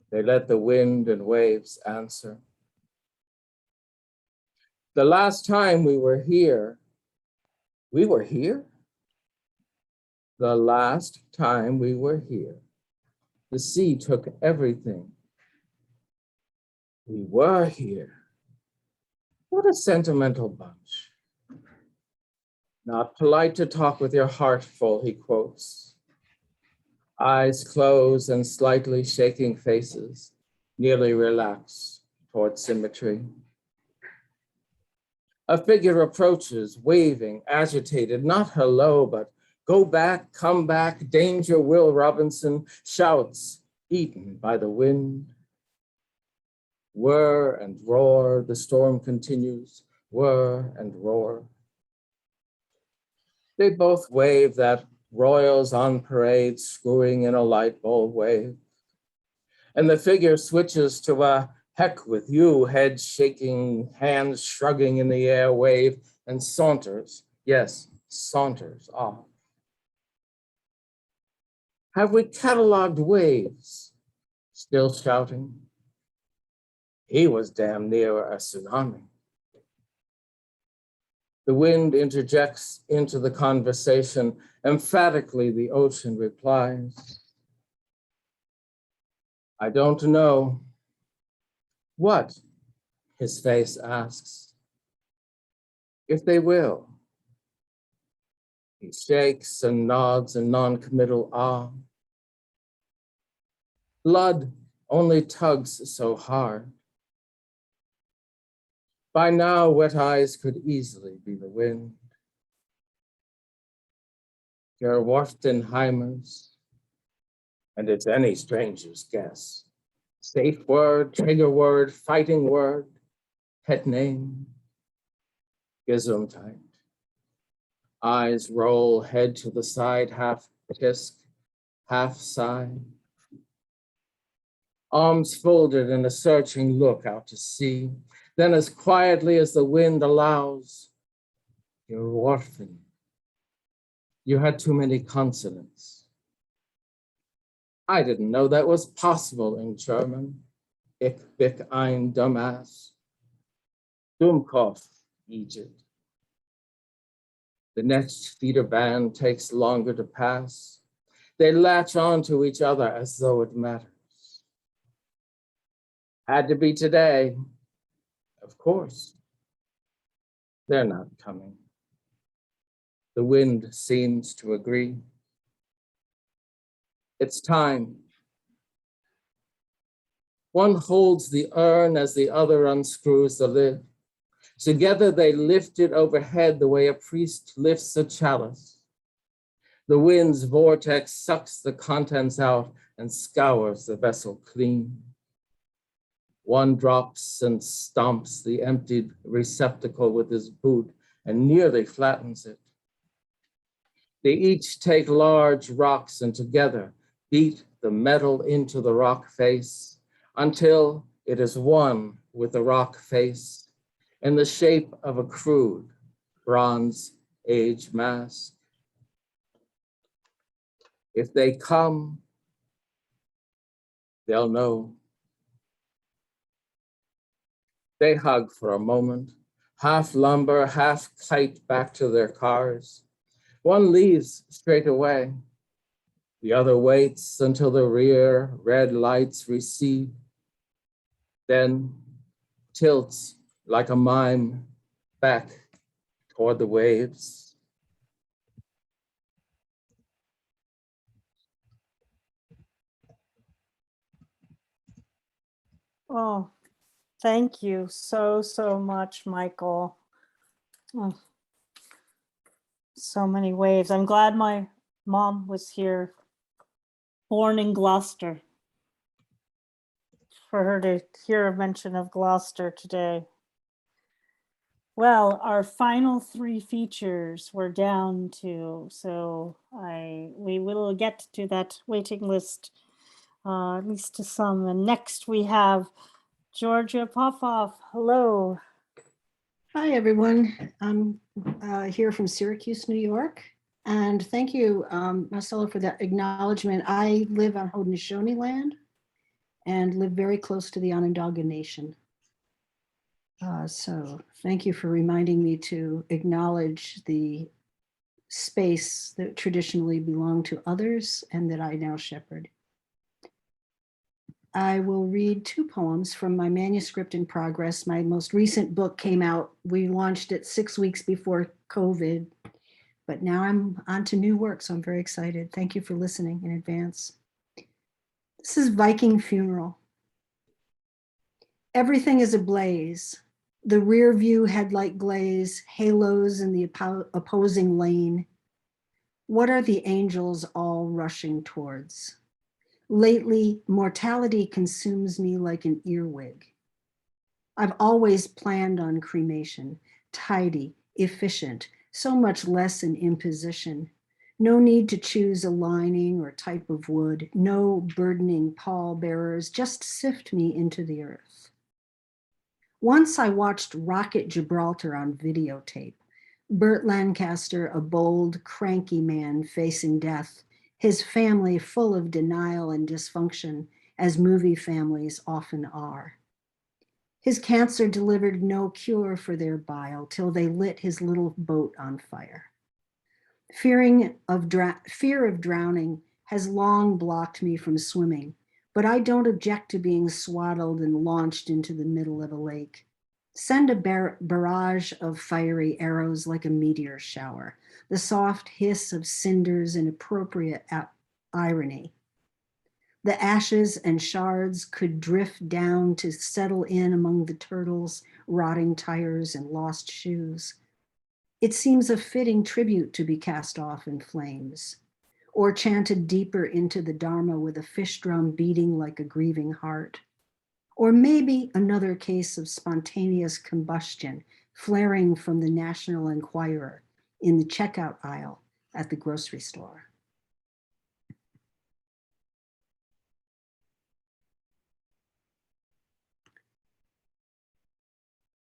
They let the wind and waves answer. The last time we were here. The last time we were here, the sea took everything. We were here. What a sentimental bunch. Not polite to talk with your heart full, he quotes. Eyes closed and slightly shaking faces, nearly relaxed toward symmetry. A figure approaches, waving, agitated, not hello, but go back, come back, danger, Will Robinson, shouts, eaten by the wind. Whir and roar, the storm continues, whir and roar. They both wave that royals on parade screwing in a light bulb wave. And the figure switches to a heck with you, head shaking, hands shrugging in the air wave, and saunters, yes, saunters off. Have we cataloged waves? Still shouting. He was damn near a tsunami. The wind interjects into the conversation. Emphatically, the ocean replies. I don't know. What? His face asks. If they will. He shakes and nods in non-committal awe. Blood only tugs so hard. By now, wet eyes could easily be the wind. Your Warftenheimers, and it's any stranger's guess. Safe word, trigger word, fighting word, pet name, Gesundheit. Eyes roll, head to the side, half tisk, half sigh. Arms folded in a searching look out to sea. Then as quietly as the wind allows, you're Warfen. You had too many consonants. I didn't know that was possible in German. Ich bin ein Dumbass. Dummkopf, Egypt. The next feeder band takes longer to pass. They latch on to each other as though it matters. Had to be today. Of course. They're not coming. The wind seems to agree. It's time. One holds the urn as the other unscrews the lid. Together they lift it overhead the way a priest lifts a chalice. The wind's vortex sucks the contents out and scours the vessel clean. One drops and stomps the emptied receptacle with his boot and nearly flattens it. They each take large rocks and together beat the metal into the rock face until it is one with the rock face in the shape of a crude Bronze Age mask. If they come, they'll know. They hug for a moment, half lumber, half kite back to their cars. One leaves straight away. The other waits until the rear red lights recede, then tilts like a mime back toward the waves. Oh, thank you so, so much, Michael. Oh, so many waves. I'm glad my mom was here, born in Gloucester, for her to hear a mention of Gloucester today. Well, our final 3 features we're down to, so we will get to that waiting list, at least to some. And next we have Georgia Popoff. Hello. Hi, everyone. I'm here from Syracuse, New York. And thank you, Marcella, for that acknowledgement. I live on Haudenosaunee land and live very close to the Onondaga Nation. So thank you for reminding me to acknowledge the space that traditionally belonged to others and that I now shepherd. I will read 2 poems from my manuscript in progress. My most recent book came out. We launched it 6 weeks before COVID, but now I'm on to new work, so I'm very excited. Thank you for listening in advance. This is Viking Funeral. Everything is ablaze. The rear view headlight glaze, halos in the opposing lane. What are the angels all rushing towards? Lately, mortality consumes me like an earwig. I've always planned on cremation, tidy, efficient, so much less an imposition. No need to choose a lining or type of wood, no burdening pallbearers, just sift me into the earth. Once I watched Rocket Gibraltar on videotape. Burt Lancaster, a bold, cranky man facing death, his family full of denial and dysfunction, as movie families often are. His cancer delivered no cure for their bile till they lit his little boat on fire. Fear of drowning has long blocked me from swimming, but I don't object to being swaddled and launched into the middle of a lake. Send a barrage of fiery arrows like a meteor shower, the soft hiss of cinders in appropriate irony. The ashes and shards could drift down to settle in among the turtles, rotting tires, and lost shoes. It seems a fitting tribute to be cast off in flames, or chanted deeper into the Dharma with a fish drum beating like a grieving heart. Or maybe another case of spontaneous combustion flaring from the National Enquirer in the checkout aisle at the grocery store.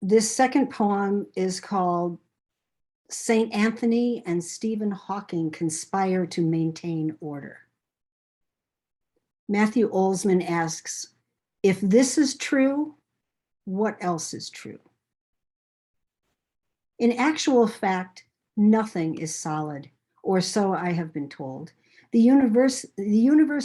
This second poem is called St. Anthony and Stephen Hawking Conspire to Maintain Order. Matthew Olsman asks, if this is true, what else is true? In actual fact, nothing is solid, or so I have been told. The universe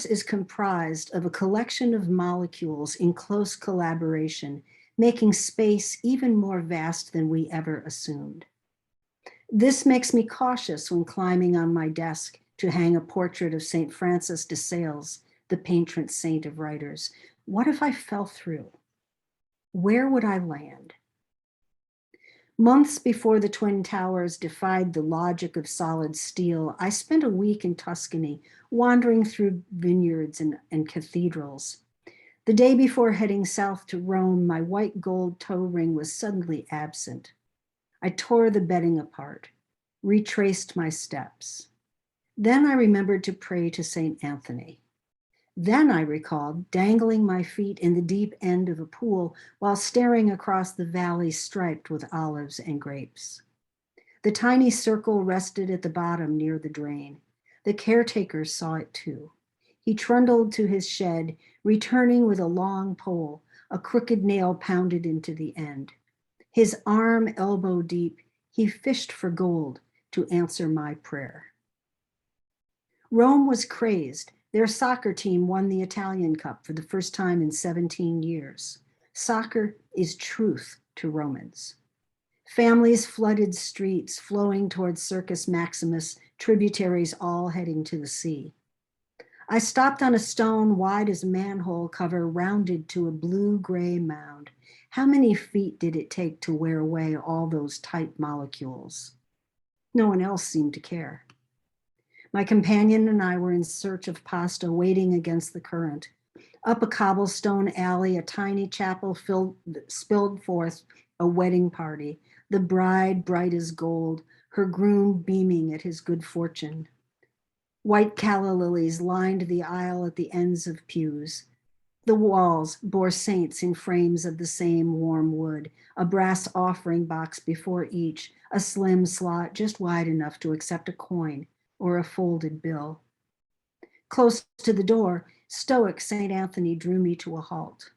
is comprised of a collection of molecules in close collaboration, making space even more vast than we ever assumed. This makes me cautious when climbing on my desk to hang a portrait of St. Francis de Sales, the patron saint of writers. What if I fell through? Where would I land? Months before the Twin Towers defied the logic of solid steel, I spent a week in Tuscany, wandering through vineyards and cathedrals. The day before heading south to Rome, my white gold toe ring was suddenly absent. I tore the bedding apart, retraced my steps. Then I remembered to pray to St. Anthony. Then I recalled dangling my feet in the deep end of a pool while staring across the valley striped with olives and grapes. The tiny circle rested at the bottom near the drain. The caretaker saw it too. He trundled to his shed, returning with a long pole, a crooked nail pounded into the end. His arm elbow deep, he fished for gold to answer my prayer. Rome was crazed. Their soccer team won the Italian Cup for the first time in 17 years. Soccer is truth to Romans. Families flooded streets, flowing towards Circus Maximus, tributaries all heading to the sea. I stopped on a stone wide as a manhole cover, rounded to a blue-gray mound. How many feet did it take to wear away all those tight molecules? No one else seemed to care. My companion and I were in search of pasta, wading against the current. Up a cobblestone alley, a tiny chapel spilled forth a wedding party, the bride bright as gold, her groom beaming at his good fortune. White calla lilies lined the aisle at the ends of pews. The walls bore saints in frames of the same warm wood, a brass offering box before each, a slim slot just wide enough to accept a coin or a folded bill. Close to the door, stoic St. Anthony drew me to a halt.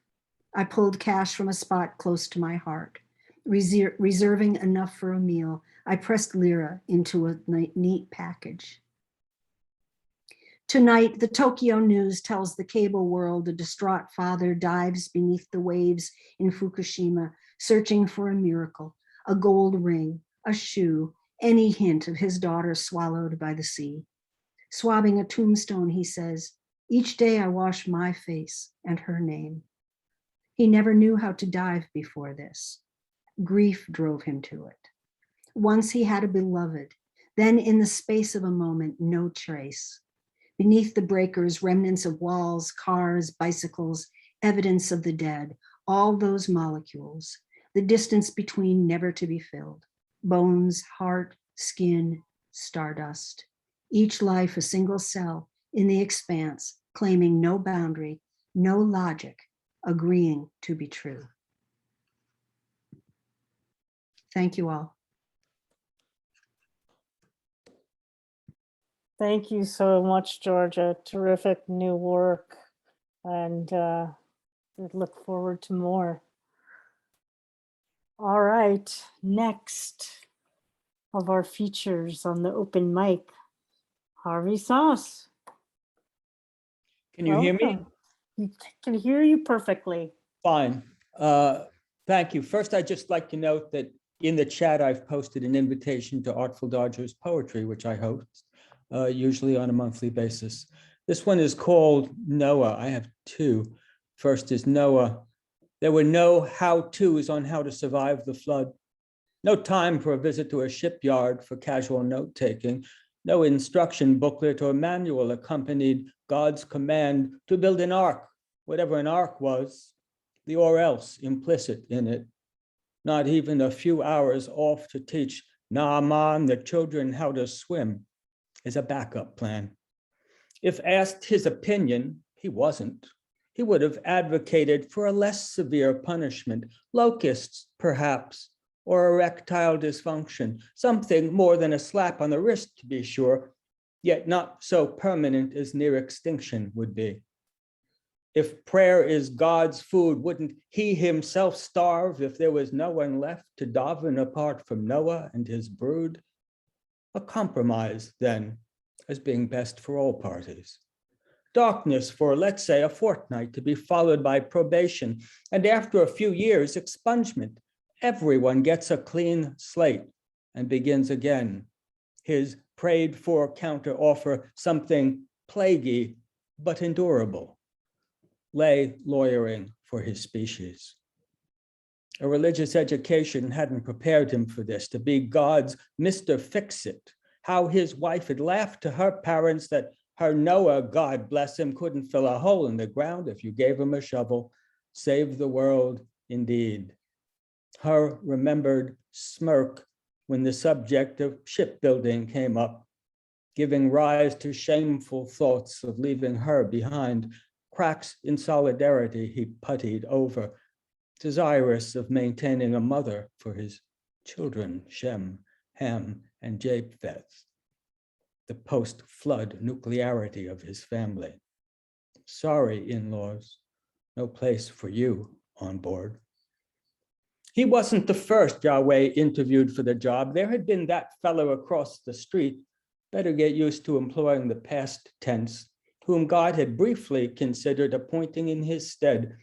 I pulled cash from a spot close to my heart. Reserving enough for a meal, I pressed lira into a neat package. Tonight, the Tokyo News tells the cable world a distraught father dives beneath the waves in Fukushima, searching for a miracle, a gold ring, a shoe, any hint of his daughter swallowed by the sea. Swabbing a tombstone, he says, "Each day I wash my face and her name." He never knew how to dive before this. Grief drove him to it. Once he had a beloved, then in the space of a moment, no trace. Beneath the breakers, remnants of walls, cars, bicycles, evidence of the dead, all those molecules, the distance between never to be filled. Bones, heart, skin, stardust. Each life a single cell in the expanse, claiming no boundary, no logic, agreeing to be true. Thank you all. Thank you so much, Georgia. Terrific new work. And we look forward to more. All right, next of our features on the open mic, Harvey Soss. Can you hear me? Welcome. We can hear you perfectly. Fine. Thank you. First, I'd just like to note that in the chat, I've posted an invitation to Artful Dodgers Poetry, which I host, usually on a monthly basis. This one is called Noah. I have two. First is Noah. There were no how-tos on how to survive the flood. No time for a visit to a shipyard for casual note-taking. No instruction booklet or manual accompanied God's command to build an ark, whatever an ark was, the or else implicit in it. Not even a few hours off to teach Naaman, the children, how to swim is a backup plan. If asked his opinion, he wasn't. He would have advocated for a less severe punishment, locusts perhaps, or erectile dysfunction, something more than a slap on the wrist to be sure, yet not so permanent as near extinction would be. If prayer is God's food, wouldn't he himself starve if there was no one left to daven apart from Noah and his brood? A compromise, then, as being best for all parties. Darkness for, let's say, a fortnight, to be followed by probation, and after a few years, expungement. Everyone gets a clean slate and begins again. His prayed-for counteroffer, something plaguey but endurable. Lay lawyering for his species. A religious education hadn't prepared him for this, to be God's Mr. Fix-It. How his wife had laughed to her parents that her Noah, God bless him, couldn't fill a hole in the ground if you gave him a shovel. Save the world, indeed. Her remembered smirk when the subject of shipbuilding came up, giving rise to shameful thoughts of leaving her behind. Cracks in solidarity he puttied over, desirous of maintaining a mother for his children, Shem, Ham, and Japheth, the post-flood nuclearity of his family. Sorry, in-laws, no place for you on board. He wasn't the first Yahweh interviewed for the job. There had been that fellow across the street, better get used to employing the past tense, whom God had briefly considered appointing in his stead.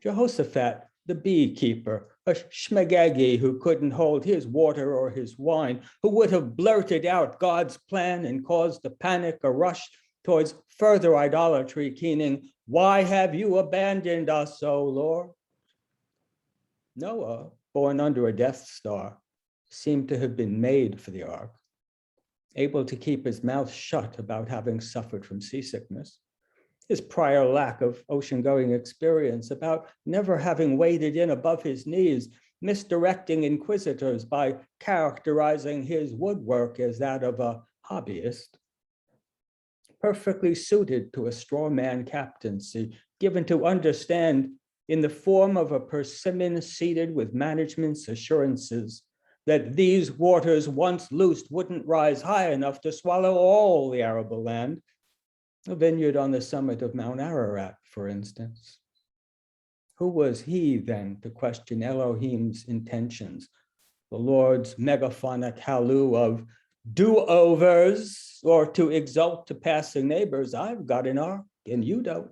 Jehoshaphat, the beekeeper, a shmagagi who couldn't hold his water or his wine, who would have blurted out God's plan and caused a panic, a rush towards further idolatry, keening, why have you abandoned us, O Lord? Noah, born under a Death Star, seemed to have been made for the ark, able to keep his mouth shut about having suffered from seasickness, his prior lack of ocean-going experience, about never having waded in above his knees, misdirecting inquisitors by characterizing his woodwork as that of a hobbyist, perfectly suited to a straw man captaincy, given to understand in the form of a persimmon seated with management's assurances that these waters once loosed wouldn't rise high enough to swallow all the arable land, a vineyard on the summit of Mount Ararat, for instance. Who was he then to question Elohim's intentions, the Lord's megaphonic halloo of do-overs, or to exult to passing neighbors, I've got an ark and you don't?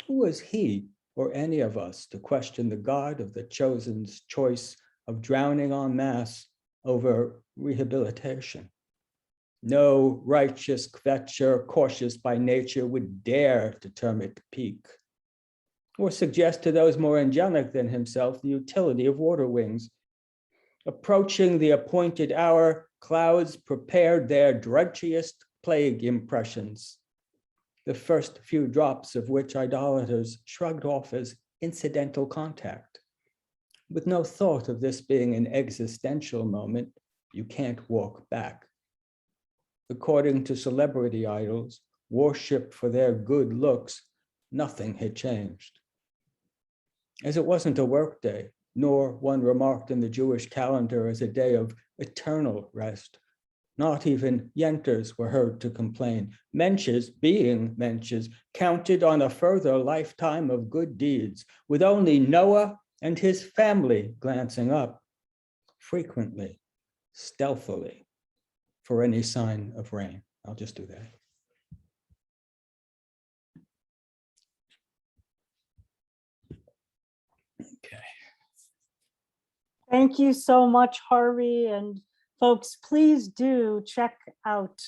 Who was he or any of us to question the God of the chosen's choice of drowning en masse over rehabilitation? No righteous kvetcher, cautious by nature, would dare to term it peak, or suggest to those more angelic than himself the utility of water wings. Approaching the appointed hour, clouds prepared their drenchiest plague impressions, the first few drops of which idolaters shrugged off as incidental contact. With no thought of this being an existential moment, you can't walk back. According to celebrity idols, worship for their good looks, nothing had changed. As it wasn't a work day, nor one remarked in the Jewish calendar as a day of eternal rest. Not even yenters were heard to complain. Mensches, being mensches, counted on a further lifetime of good deeds, with only Noah and his family glancing up, frequently, stealthily, for any sign of rain. I'll just do that. Okay. Thank you so much, Harvey. And folks, please do check out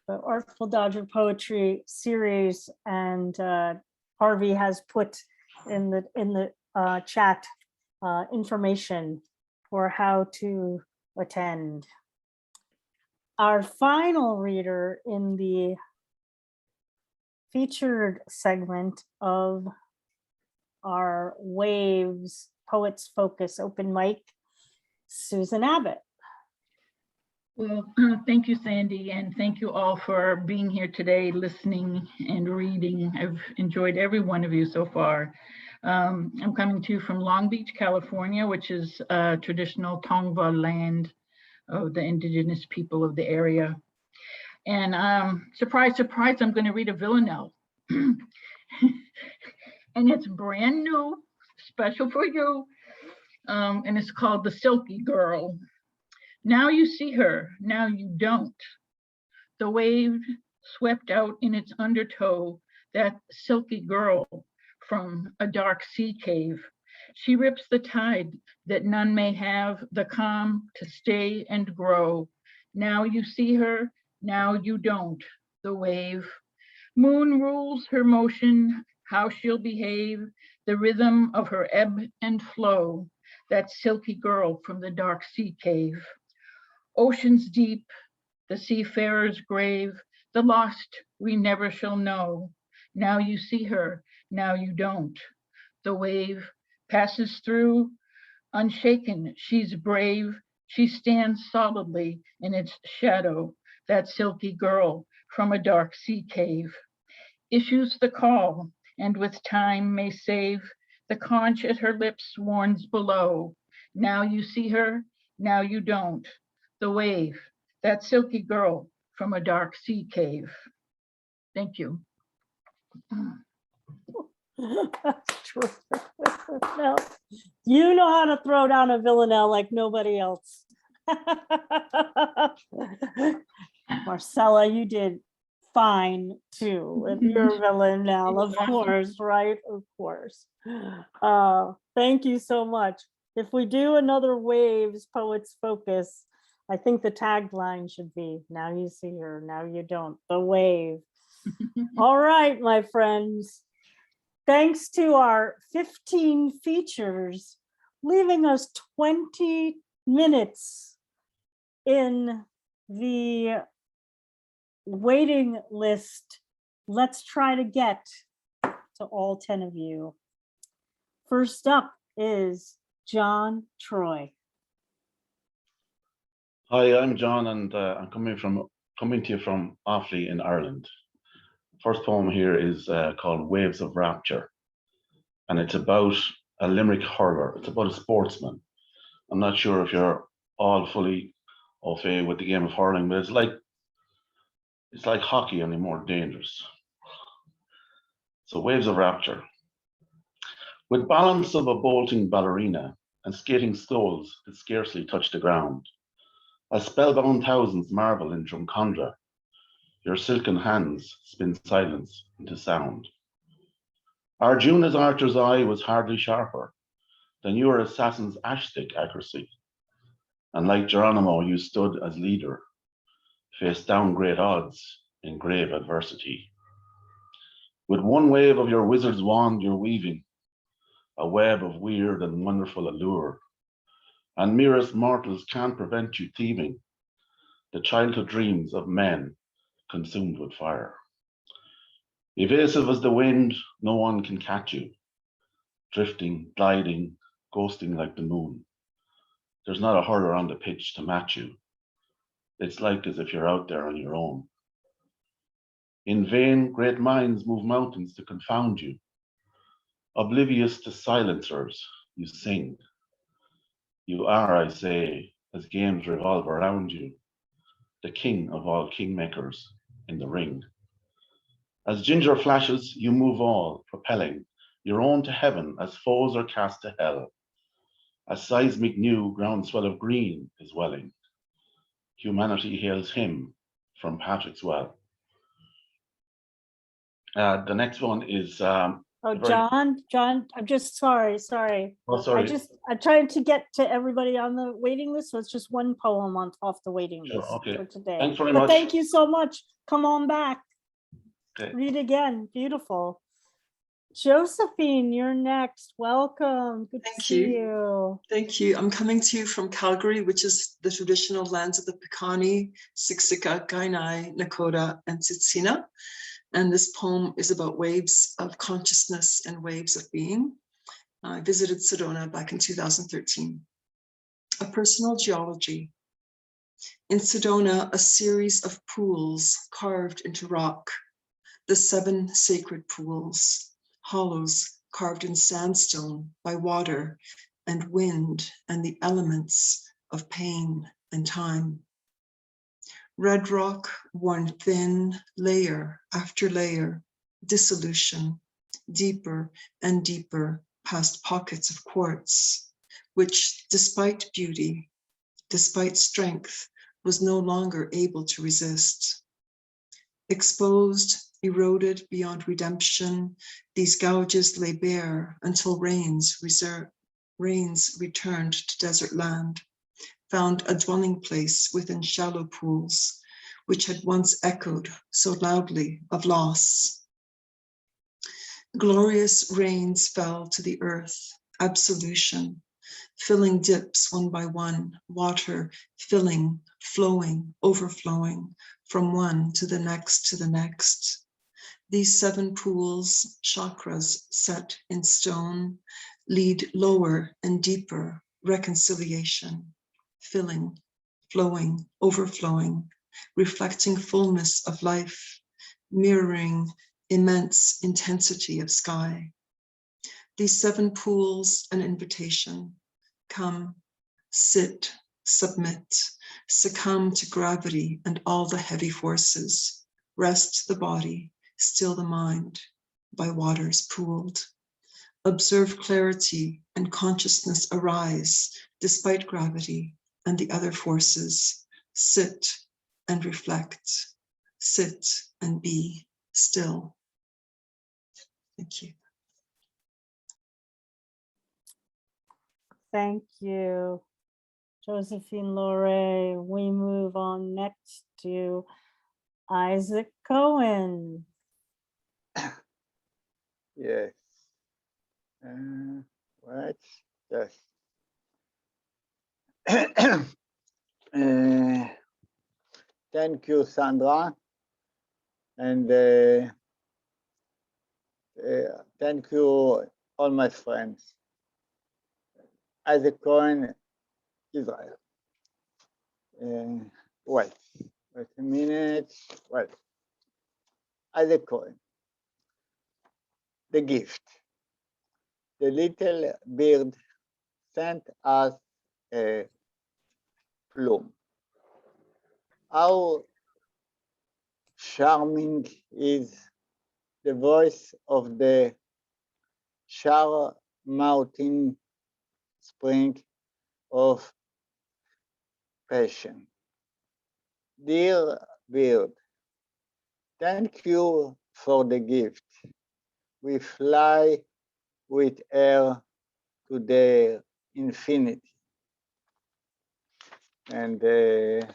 the Artful Dodger Poetry series. And Harvey has put in the chat information for how to attend. Our final reader in the featured segment of our Waves Poets Focus open mic, Susan Abbott. Well, thank you, Sandy, and thank you all for being here today, listening and reading. I've enjoyed every one of you so far. I'm coming to you from Long Beach, California, which is traditional Tongva land of the indigenous people of the area. And surprise, surprise, I'm going to read a villanelle. And it's brand new, special for you. And it's called The Silky Girl. Now you see her, now you don't. The wave swept out in its undertow that silky girl from a dark sea cave. She rips the tide that none may have, the calm to stay and grow. Now you see her, now you don't. The wave. Moon rules her motion, how she'll behave, the rhythm of her ebb and flow, that silky girl from the dark sea cave. Oceans deep, the seafarer's grave, the lost we never shall know. Now you see her, now you don't. The wave passes through, unshaken, she's brave. She stands solidly in its shadow, that silky girl from a dark sea cave. Issues the call, and with time may save, the conch at her lips warns below. Now you see her, now you don't. The wave, that silky girl from a dark sea cave. Thank you. No, you know how to throw down a villanelle like nobody else. Marcella, you did fine too with your villanelle, of course, right? Of course. Thank you so much. If we do another Waves Poets Focus, I think the tagline should be, now you see her, now you don't, the wave. All right, my friends. Thanks to our 15 features, leaving us 20 minutes in the waiting list. Let's try to get to all 10 of you. First up is John Troy. Hi, I'm John, and I'm coming to you from Offaly in Ireland. First poem here is called Waves of Rapture, and it's about a Limerick hurler. It's about a sportsman. I'm not sure if you're all fully au fait with the game of hurling, but it's like hockey, only more dangerous. So Waves of Rapture. With balance of a bolting ballerina and skating stoles that scarcely touch the ground, as spellbound thousands marvel in Drumcondra, your silken hands spin silence into sound. Arjuna's archer's eye was hardly sharper than your assassin's ash-stick accuracy, and like Geronimo you stood as leader, faced down great odds in grave adversity. With one wave of your wizard's wand you're weaving a web of weird and wonderful allure, and merest mortals can't prevent you thieving the childhood dreams of men consumed with fire. Evasive as the wind, no one can catch you, drifting, gliding, ghosting like the moon. There's not a hurler on the pitch to match you. It's like as if you're out there on your own. In vain, great minds move mountains to confound you. Oblivious to silencers, you sing. You are, I say, as games revolve around you, the king of all kingmakers in the ring. As ginger flashes, you move all, propelling your own to heaven as foes are cast to hell. A seismic new groundswell of green is welling. Humanity hails him from Patrick's Well. The next one is John, I'm just sorry. Oh, sorry. I'm trying to get to everybody on the waiting list, so it's just one poem off the waiting list okay. for today. Thanks very but much. Thank you so much. Come on back. Okay. Read again. Beautiful. Josephine, you're next. Welcome. Good to see you. Thank you. I'm coming to you from Calgary, which is the traditional lands of the Piikani, Siksika, Kainai, Nakota, and Tsuut'ina. And this poem is about waves of consciousness and waves of being. I visited Sedona back in 2013. A personal geology. In Sedona, a series of pools carved into rock, the 7 sacred pools, hollows carved in sandstone by water and wind and the elements of pain and time. Red rock worn thin, layer after layer, dissolution, deeper and deeper past pockets of quartz, which despite beauty, despite strength, was no longer able to resist. Exposed, eroded beyond redemption, these gouges lay bare until rains returned to desert land, found a dwelling place within shallow pools, which had once echoed so loudly of loss. Glorious rains fell to the earth, absolution, filling dips one by one, water filling, flowing, overflowing from one to the next to the next. These 7 pools, chakras set in stone, lead lower and deeper reconciliation, filling, flowing, overflowing, reflecting fullness of life, mirroring immense intensity of sky. These 7 pools, an invitation. Come, sit, submit, succumb to gravity and all the heavy forces. Rest the body, still the mind, by waters pooled. Observe clarity and consciousness arise despite gravity and the other forces. Sit and reflect, sit and be still. Thank you. Thank you. Josephine LoRe. We move on next to Isaac Cohen. Yes. Right. Yes. Thank you, Sandra. And thank you, all my friends. Isaac Cohen, Israel. Wait a minute. Wait. Isaac Cohen. The gift. The little bird sent us a plume. How charming is the voice of the sharp mountain spring of passion. Dear bird, thank you for the gift. We fly with air to the infinity. And the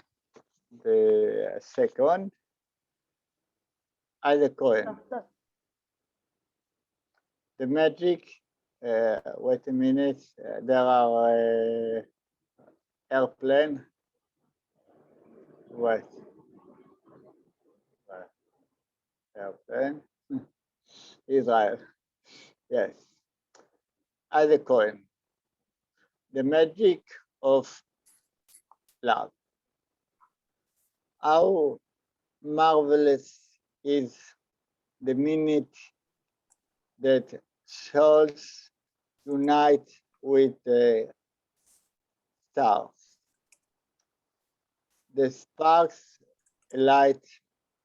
second, Isaac Cohen. The magic, wait a minute, there are airplane. Wait. Airplane. Israel. Yes. Isaac Cohen. The magic of love. How marvelous is the minute that souls unite with the stars. The sparks light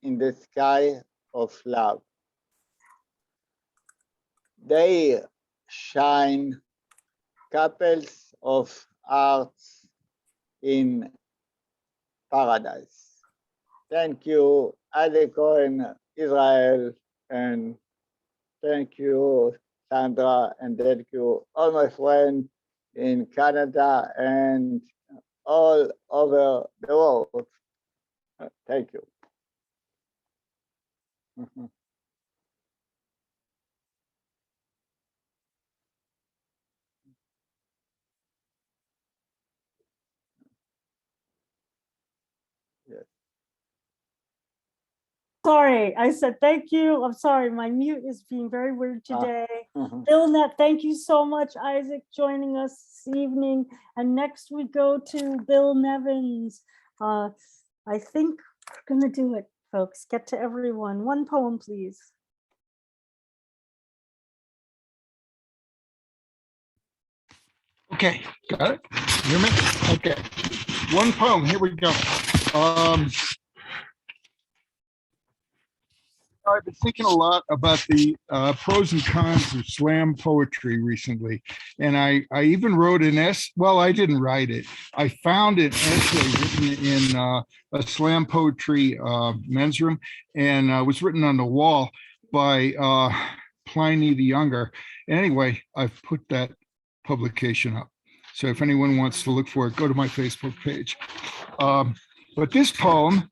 in the sky of love. They shine couples of hearts in paradise. Thank you, Isaac Cohen, Israel, and thank you, Sandra, and thank you, all my friends in Canada and all over the world. Thank you. Yes. Sorry, I said thank you. I'm sorry, my mute is being very weird today. Bill Net, thank you so much, Isaac, joining us this evening. And next we go to Bill Nevins. I think we're gonna do it, folks. Get to everyone. One poem, please. Okay, got it? Hear me? Okay. One poem, here we go. I've been thinking a lot about the pros and cons of slam poetry recently. And I even wrote an essay. Well, I didn't write it. I found an essay written in a slam poetry men's room, and was written on the wall by Pliny the Younger. Anyway, I've put that publication up. So if anyone wants to look for it, go to my Facebook page. But this poem,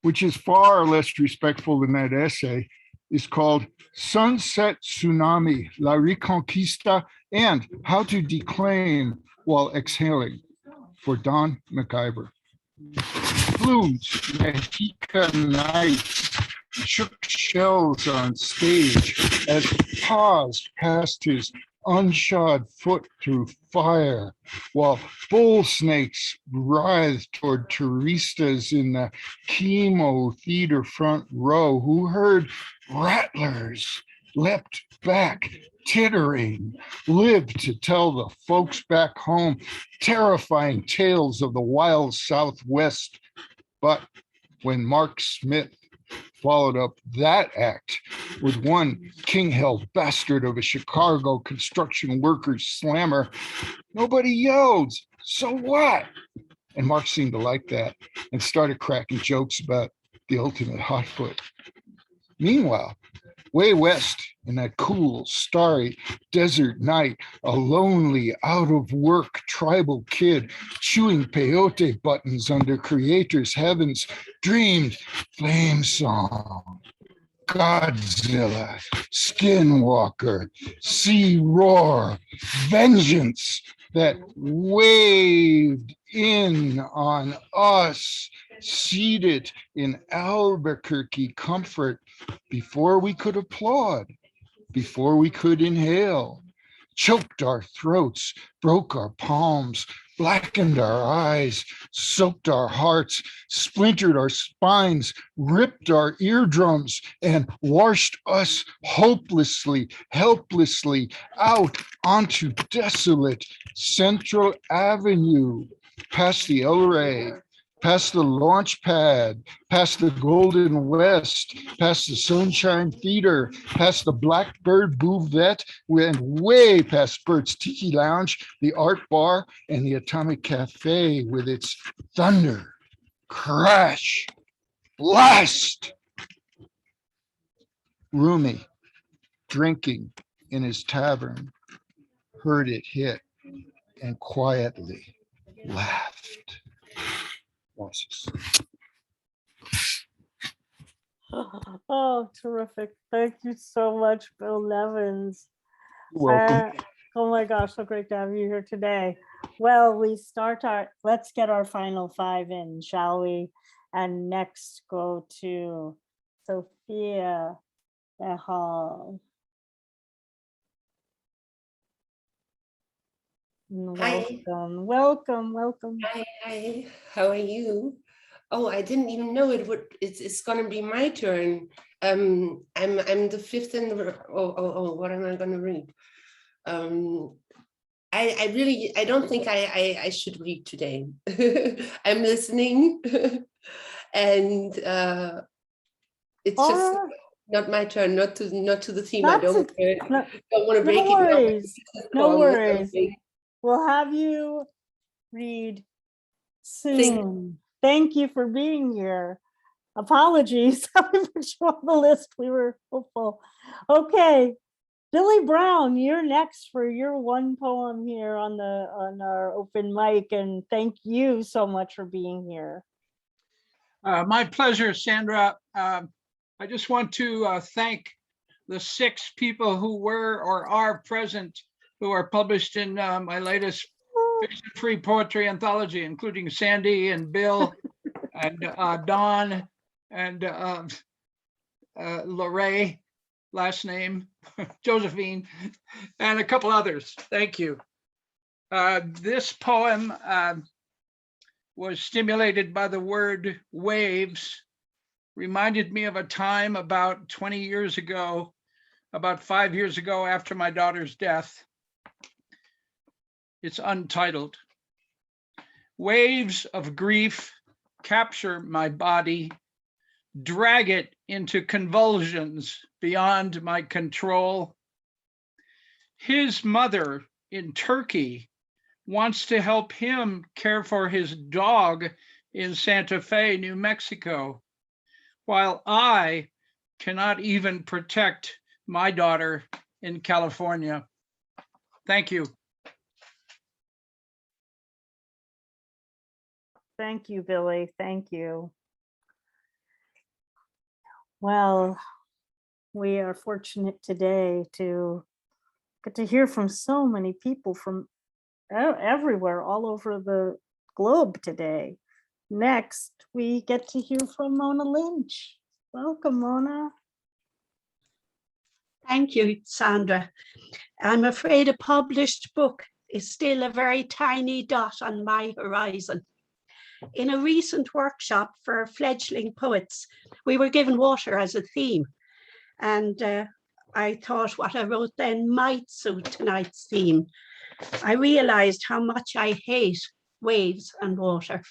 which is far less respectful than that essay, is called Sunset Tsunami, La Reconquista, and How to Declaim While Exhaling, for Don McIver. Blooms, Mexican nights, shook shells on stage as paused past his unshod foot through fire, while bull snakes writhed toward touristas in the chemo theater front row who heard rattlers, leapt back, tittering, lived to tell the folks back home terrifying tales of the wild Southwest. But when Mark Smith followed up that act with one king-held bastard of a Chicago construction workers slammer, nobody yelled, "So what?" And Mark seemed to like that and started cracking jokes about the ultimate hot foot. Meanwhile, Way west in that cool, starry desert night, a lonely, out-of-work tribal kid chewing peyote buttons under creator's heavens dreamed flame song. Godzilla, Skinwalker, Sea Roar, Vengeance that waved in on us, seated in Albuquerque comfort before we could applaud, before we could inhale, choked our throats, broke our palms, blackened our eyes, soaked our hearts, splintered our spines, ripped our eardrums, and washed us hopelessly, helplessly out onto desolate Central Avenue, past the El Rey, past the launch pad, past the Golden West, past the Sunshine Theater, past the Blackbird Bouvette, and way past Bert's Tiki Lounge, the Art Bar, and the Atomic Cafe with its thunder, crash, blast. Rumi, drinking in his tavern, heard it hit and quietly laughed. Oh, terrific. Thank you so much, Bill Nevins. You're welcome. Oh my gosh, so great to have you here today. Well, let's get our final five in, shall we? And next go to Sophia Hall. Welcome, welcome. Hi, how are you? Oh, I didn't even know it's gonna be my turn. I'm the fifth in the, what am I gonna read? I don't think I should read today. I'm listening and it's just not my turn, not to the theme. I don't want to break it. No worries. We'll have you read soon. Thank you for being here. Apologies, we put you on the list. We were hopeful. Okay, Billy Brown, you're next for your one poem here on our open mic, and thank you so much for being here. My pleasure, Sandra. I just want to thank the 6 people who were or are present, who are published in my latest fiction-free poetry anthology, including Sandy and Bill and Dawn and LoRe, last name, Josephine, and a couple others. Thank you. This poem was stimulated by the word waves, reminded me of a time about 20 years ago, about 5 years ago after my daughter's death. It's untitled. Waves of grief capture my body, drag it into convulsions beyond my control. His mother in Turkey wants to help him care for his dog in Santa Fe, New Mexico, while I cannot even protect my daughter in California. Thank you. Thank you, Billy. Thank you. Well, we are fortunate today to get to hear from so many people from everywhere, all over the globe today. Next, we get to hear from Mona Lynch. Welcome, Mona. Thank you, Sandra. I'm afraid a published book is still a very tiny dot on my horizon. In a recent workshop for fledgling poets, we were given water as a theme. And I thought what I wrote then might suit tonight's theme. I realized how much I hate waves and water.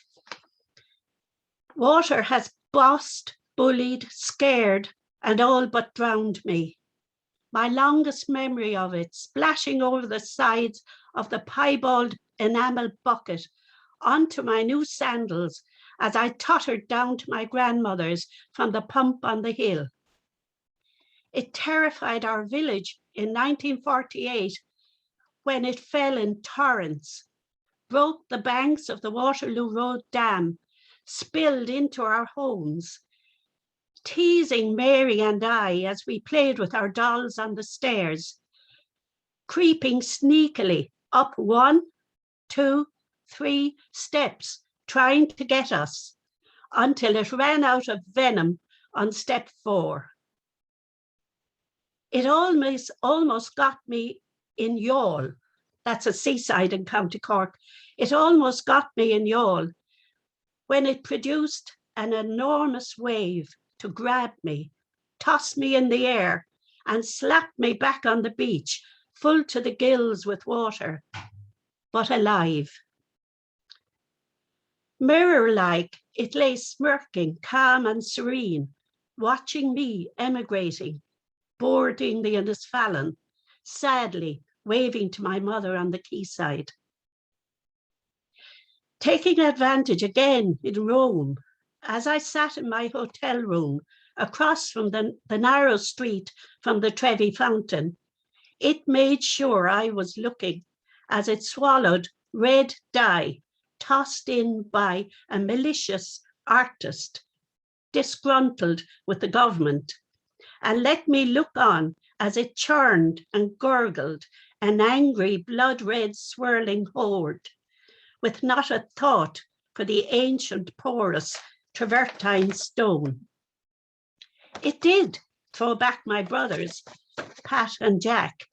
Water has bossed, bullied, scared, and all but drowned me. My longest memory of it splashing over the sides of the piebald enamel bucket onto my new sandals as I tottered down to my grandmother's from the pump on the hill. It terrified our village in 1948 when it fell in torrents, broke the banks of the Waterloo Road Dam, spilled into our homes, teasing Mary and I as we played with our dolls on the stairs, creeping sneakily up 1, 2, 3 steps, trying to get us, until it ran out of venom on step 4. It almost got me in Youghal. That's a seaside in County Cork. It almost got me in Youghal when it produced an enormous wave to grab me, toss me in the air, and slap me back on the beach, full to the gills with water, but alive. Mirror-like, it lay smirking, calm and serene, watching me emigrating, boarding the Innisfallen, sadly waving to my mother on the quayside. Taking advantage again in Rome, as I sat in my hotel room across from the narrow street from the Trevi Fountain, it made sure I was looking as it swallowed red dye tossed in by a malicious artist, disgruntled with the government, and let me look on as it churned and gurgled an angry blood-red swirling horde, with not a thought for the ancient porous travertine stone. It did throw back my brothers, Pat and Jack,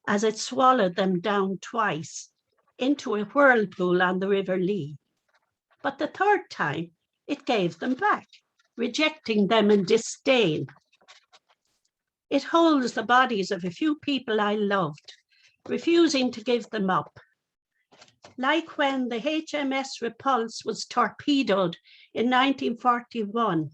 as it swallowed them down twice into a whirlpool on the River Lee. But the third time, it gave them back, rejecting them in disdain. It holds the bodies of a few people I loved, refusing to give them up. Like when the HMS Repulse was torpedoed in 1941,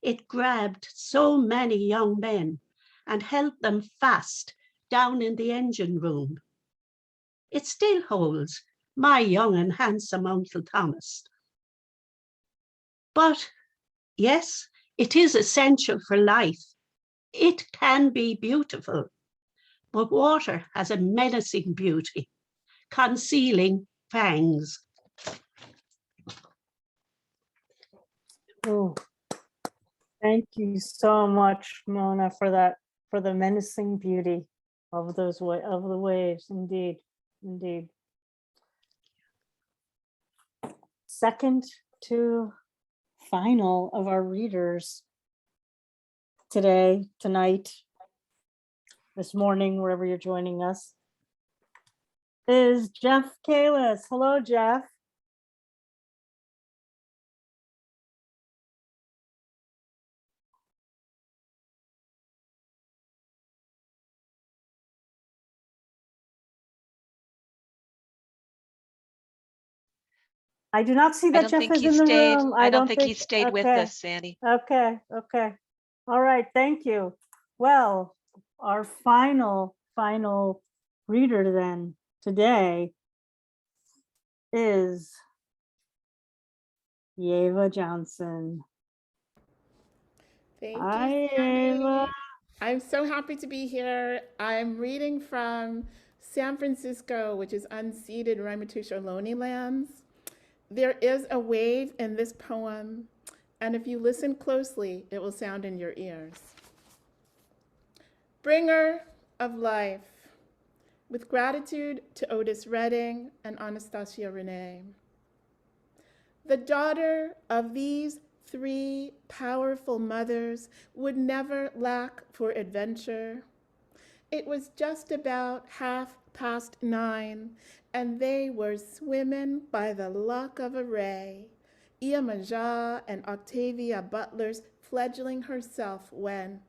it grabbed so many young men and held them fast down in the engine room. It still holds my young and handsome Uncle Thomas. But yes, it is essential for life. It can be beautiful, but water has a menacing beauty, concealing fangs. Oh, thank you so much, Mona, for that, for the menacing beauty of those of the waves. Indeed, indeed. Second to final of our readers today, tonight, this morning, wherever you're joining us, is Jeff Kalis. Hello, Jeff. I do not see that Jeff is in the room. I don't think he stayed with us, Sandy. Okay, okay. All right, thank you. Well, our final reader then today is Yeva Johnson. Thank Hi, you, Yeva. Sandy. I'm so happy to be here. I'm reading from San Francisco, which is unceded Ramaytush Ohlone lands. There is a wave in this poem, and if you listen closely, it will sound in your ears. Bringer of life, with gratitude to Otis Redding and Anastasia Renee. The daughter of these 3 powerful mothers would never lack for adventure. It was just about 9:30, and they were swimming by the luck of a ray, Iyamajah and Octavia Butler's fledgling herself when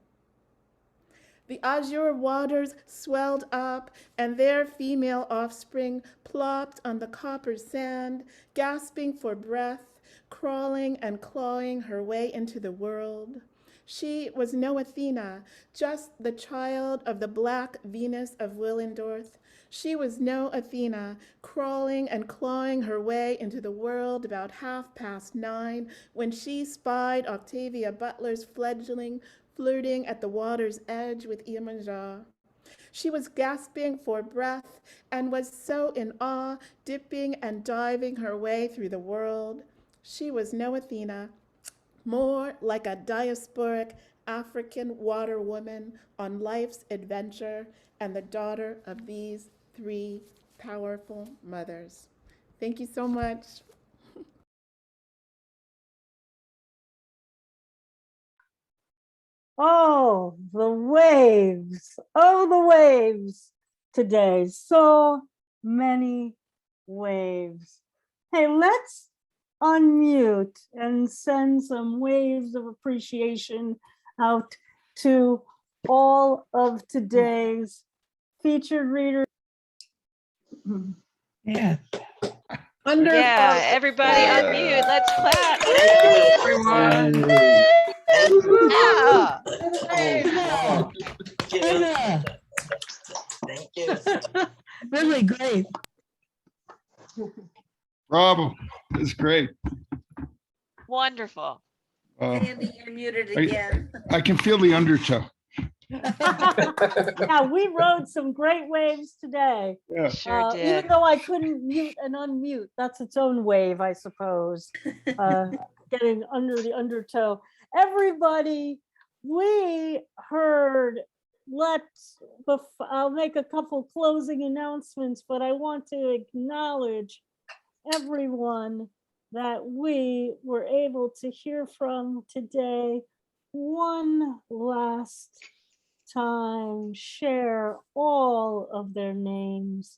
the azure waters swelled up, and their female offspring plopped on the copper sand, gasping for breath, crawling and clawing her way into the world. She was no Athena, just the child of the black Venus of Willendorf. She was no Athena, crawling and clawing her way into the world about 9:30 when she spied Octavia Butler's fledgling flirting at the water's edge with Iemanjá. She was gasping for breath and was so in awe, dipping and diving her way through the world. She was no Athena, more like a diasporic African water woman on life's adventure and the daughter of these three powerful mothers. Thank you so much. Oh, the waves. Oh, the waves today. So many waves. Hey, let's unmute and send some waves of appreciation out to all of today's featured readers. Yeah. Wonderful. Yeah, everybody unmute. Let's clap. Everyone. Yeah. Thank you. Really great. Bravo. It's great. Wonderful. Sandy, you're muted I- again. I can feel the undertow. Yeah, we rode some great waves today. Yeah. Sure did. Even though I couldn't mute and unmute, that's its own wave, I suppose. Getting under the undertow. Everybody, we heard, I'll make a couple closing announcements, but I want to acknowledge everyone that we were able to hear from today one last time, share all of their names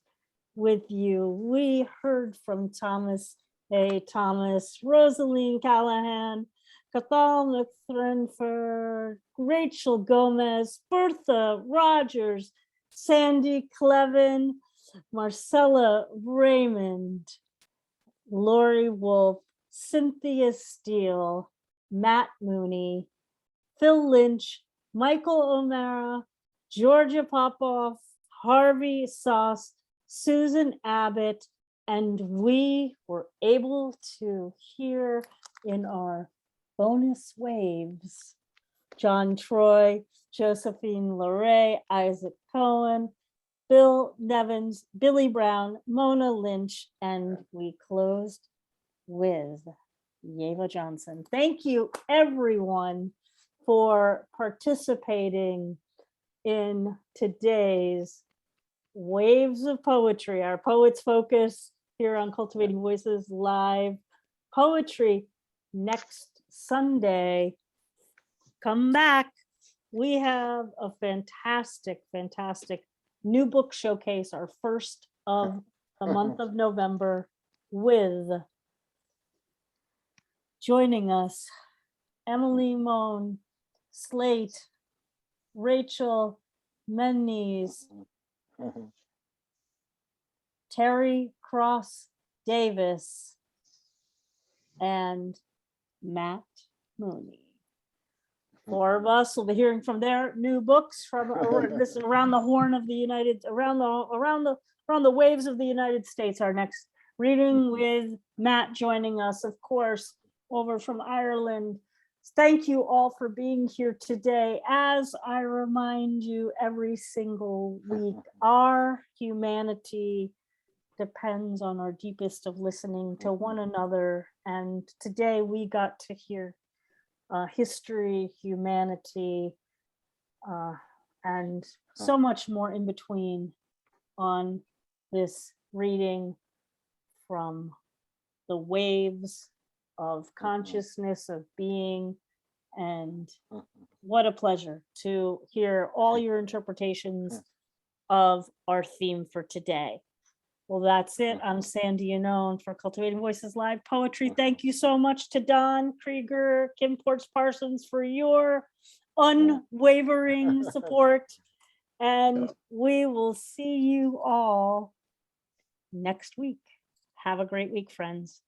with you. We heard from Thomas A. Thomas, Rosaleen Callaghan, Cathal Mac Theinfhir, Rachel Gomez, Bertha Rogers, Sandy Klevin, Marcella Remund, Lorrie Wolfe, Cynthia Steele, Matt Mooney, Phil Lynch, Michael O'Mara, Georgia Popoff, Harvey Soss, Susan Abbott, and we were able to hear in our bonus waves, John Troy, Josephine LoRe, Isaac Cohen, Bill Nevins, Billy Brown, Mona Lynch, and we closed with Yeva Johnson. Thank you, everyone, for participating in today's Waves of Poetry, our Poets Focus here on Cultivating Voices Live Poetry. Next Sunday, come back. We have a fantastic new book showcase, our first of the month of November, with joining us, Emily Moan, Slate, Rachel Mennes, Terry Cross Davis, and Matt Mooney. Four of us will be hearing from their new books from this around the horn of the around the waves of the United States. Our next reading with Matt joining us, of course, over from Ireland. Thank you all for being here today. As I remind you every single week, our humanity depends on our deepest of listening to one another. And today we got to hear history, humanity, and so much more in between on this reading from the waves of consciousness, of being, and what a pleasure to hear all your interpretations of our theme for today. Well, that's it. I'm Sandy Yannone for Cultivating Voices Live Poetry. Thank you so much to Don Krieger, Kim Ports Parsons for your unwavering support. And we will see you all next week. Have a great week, friends.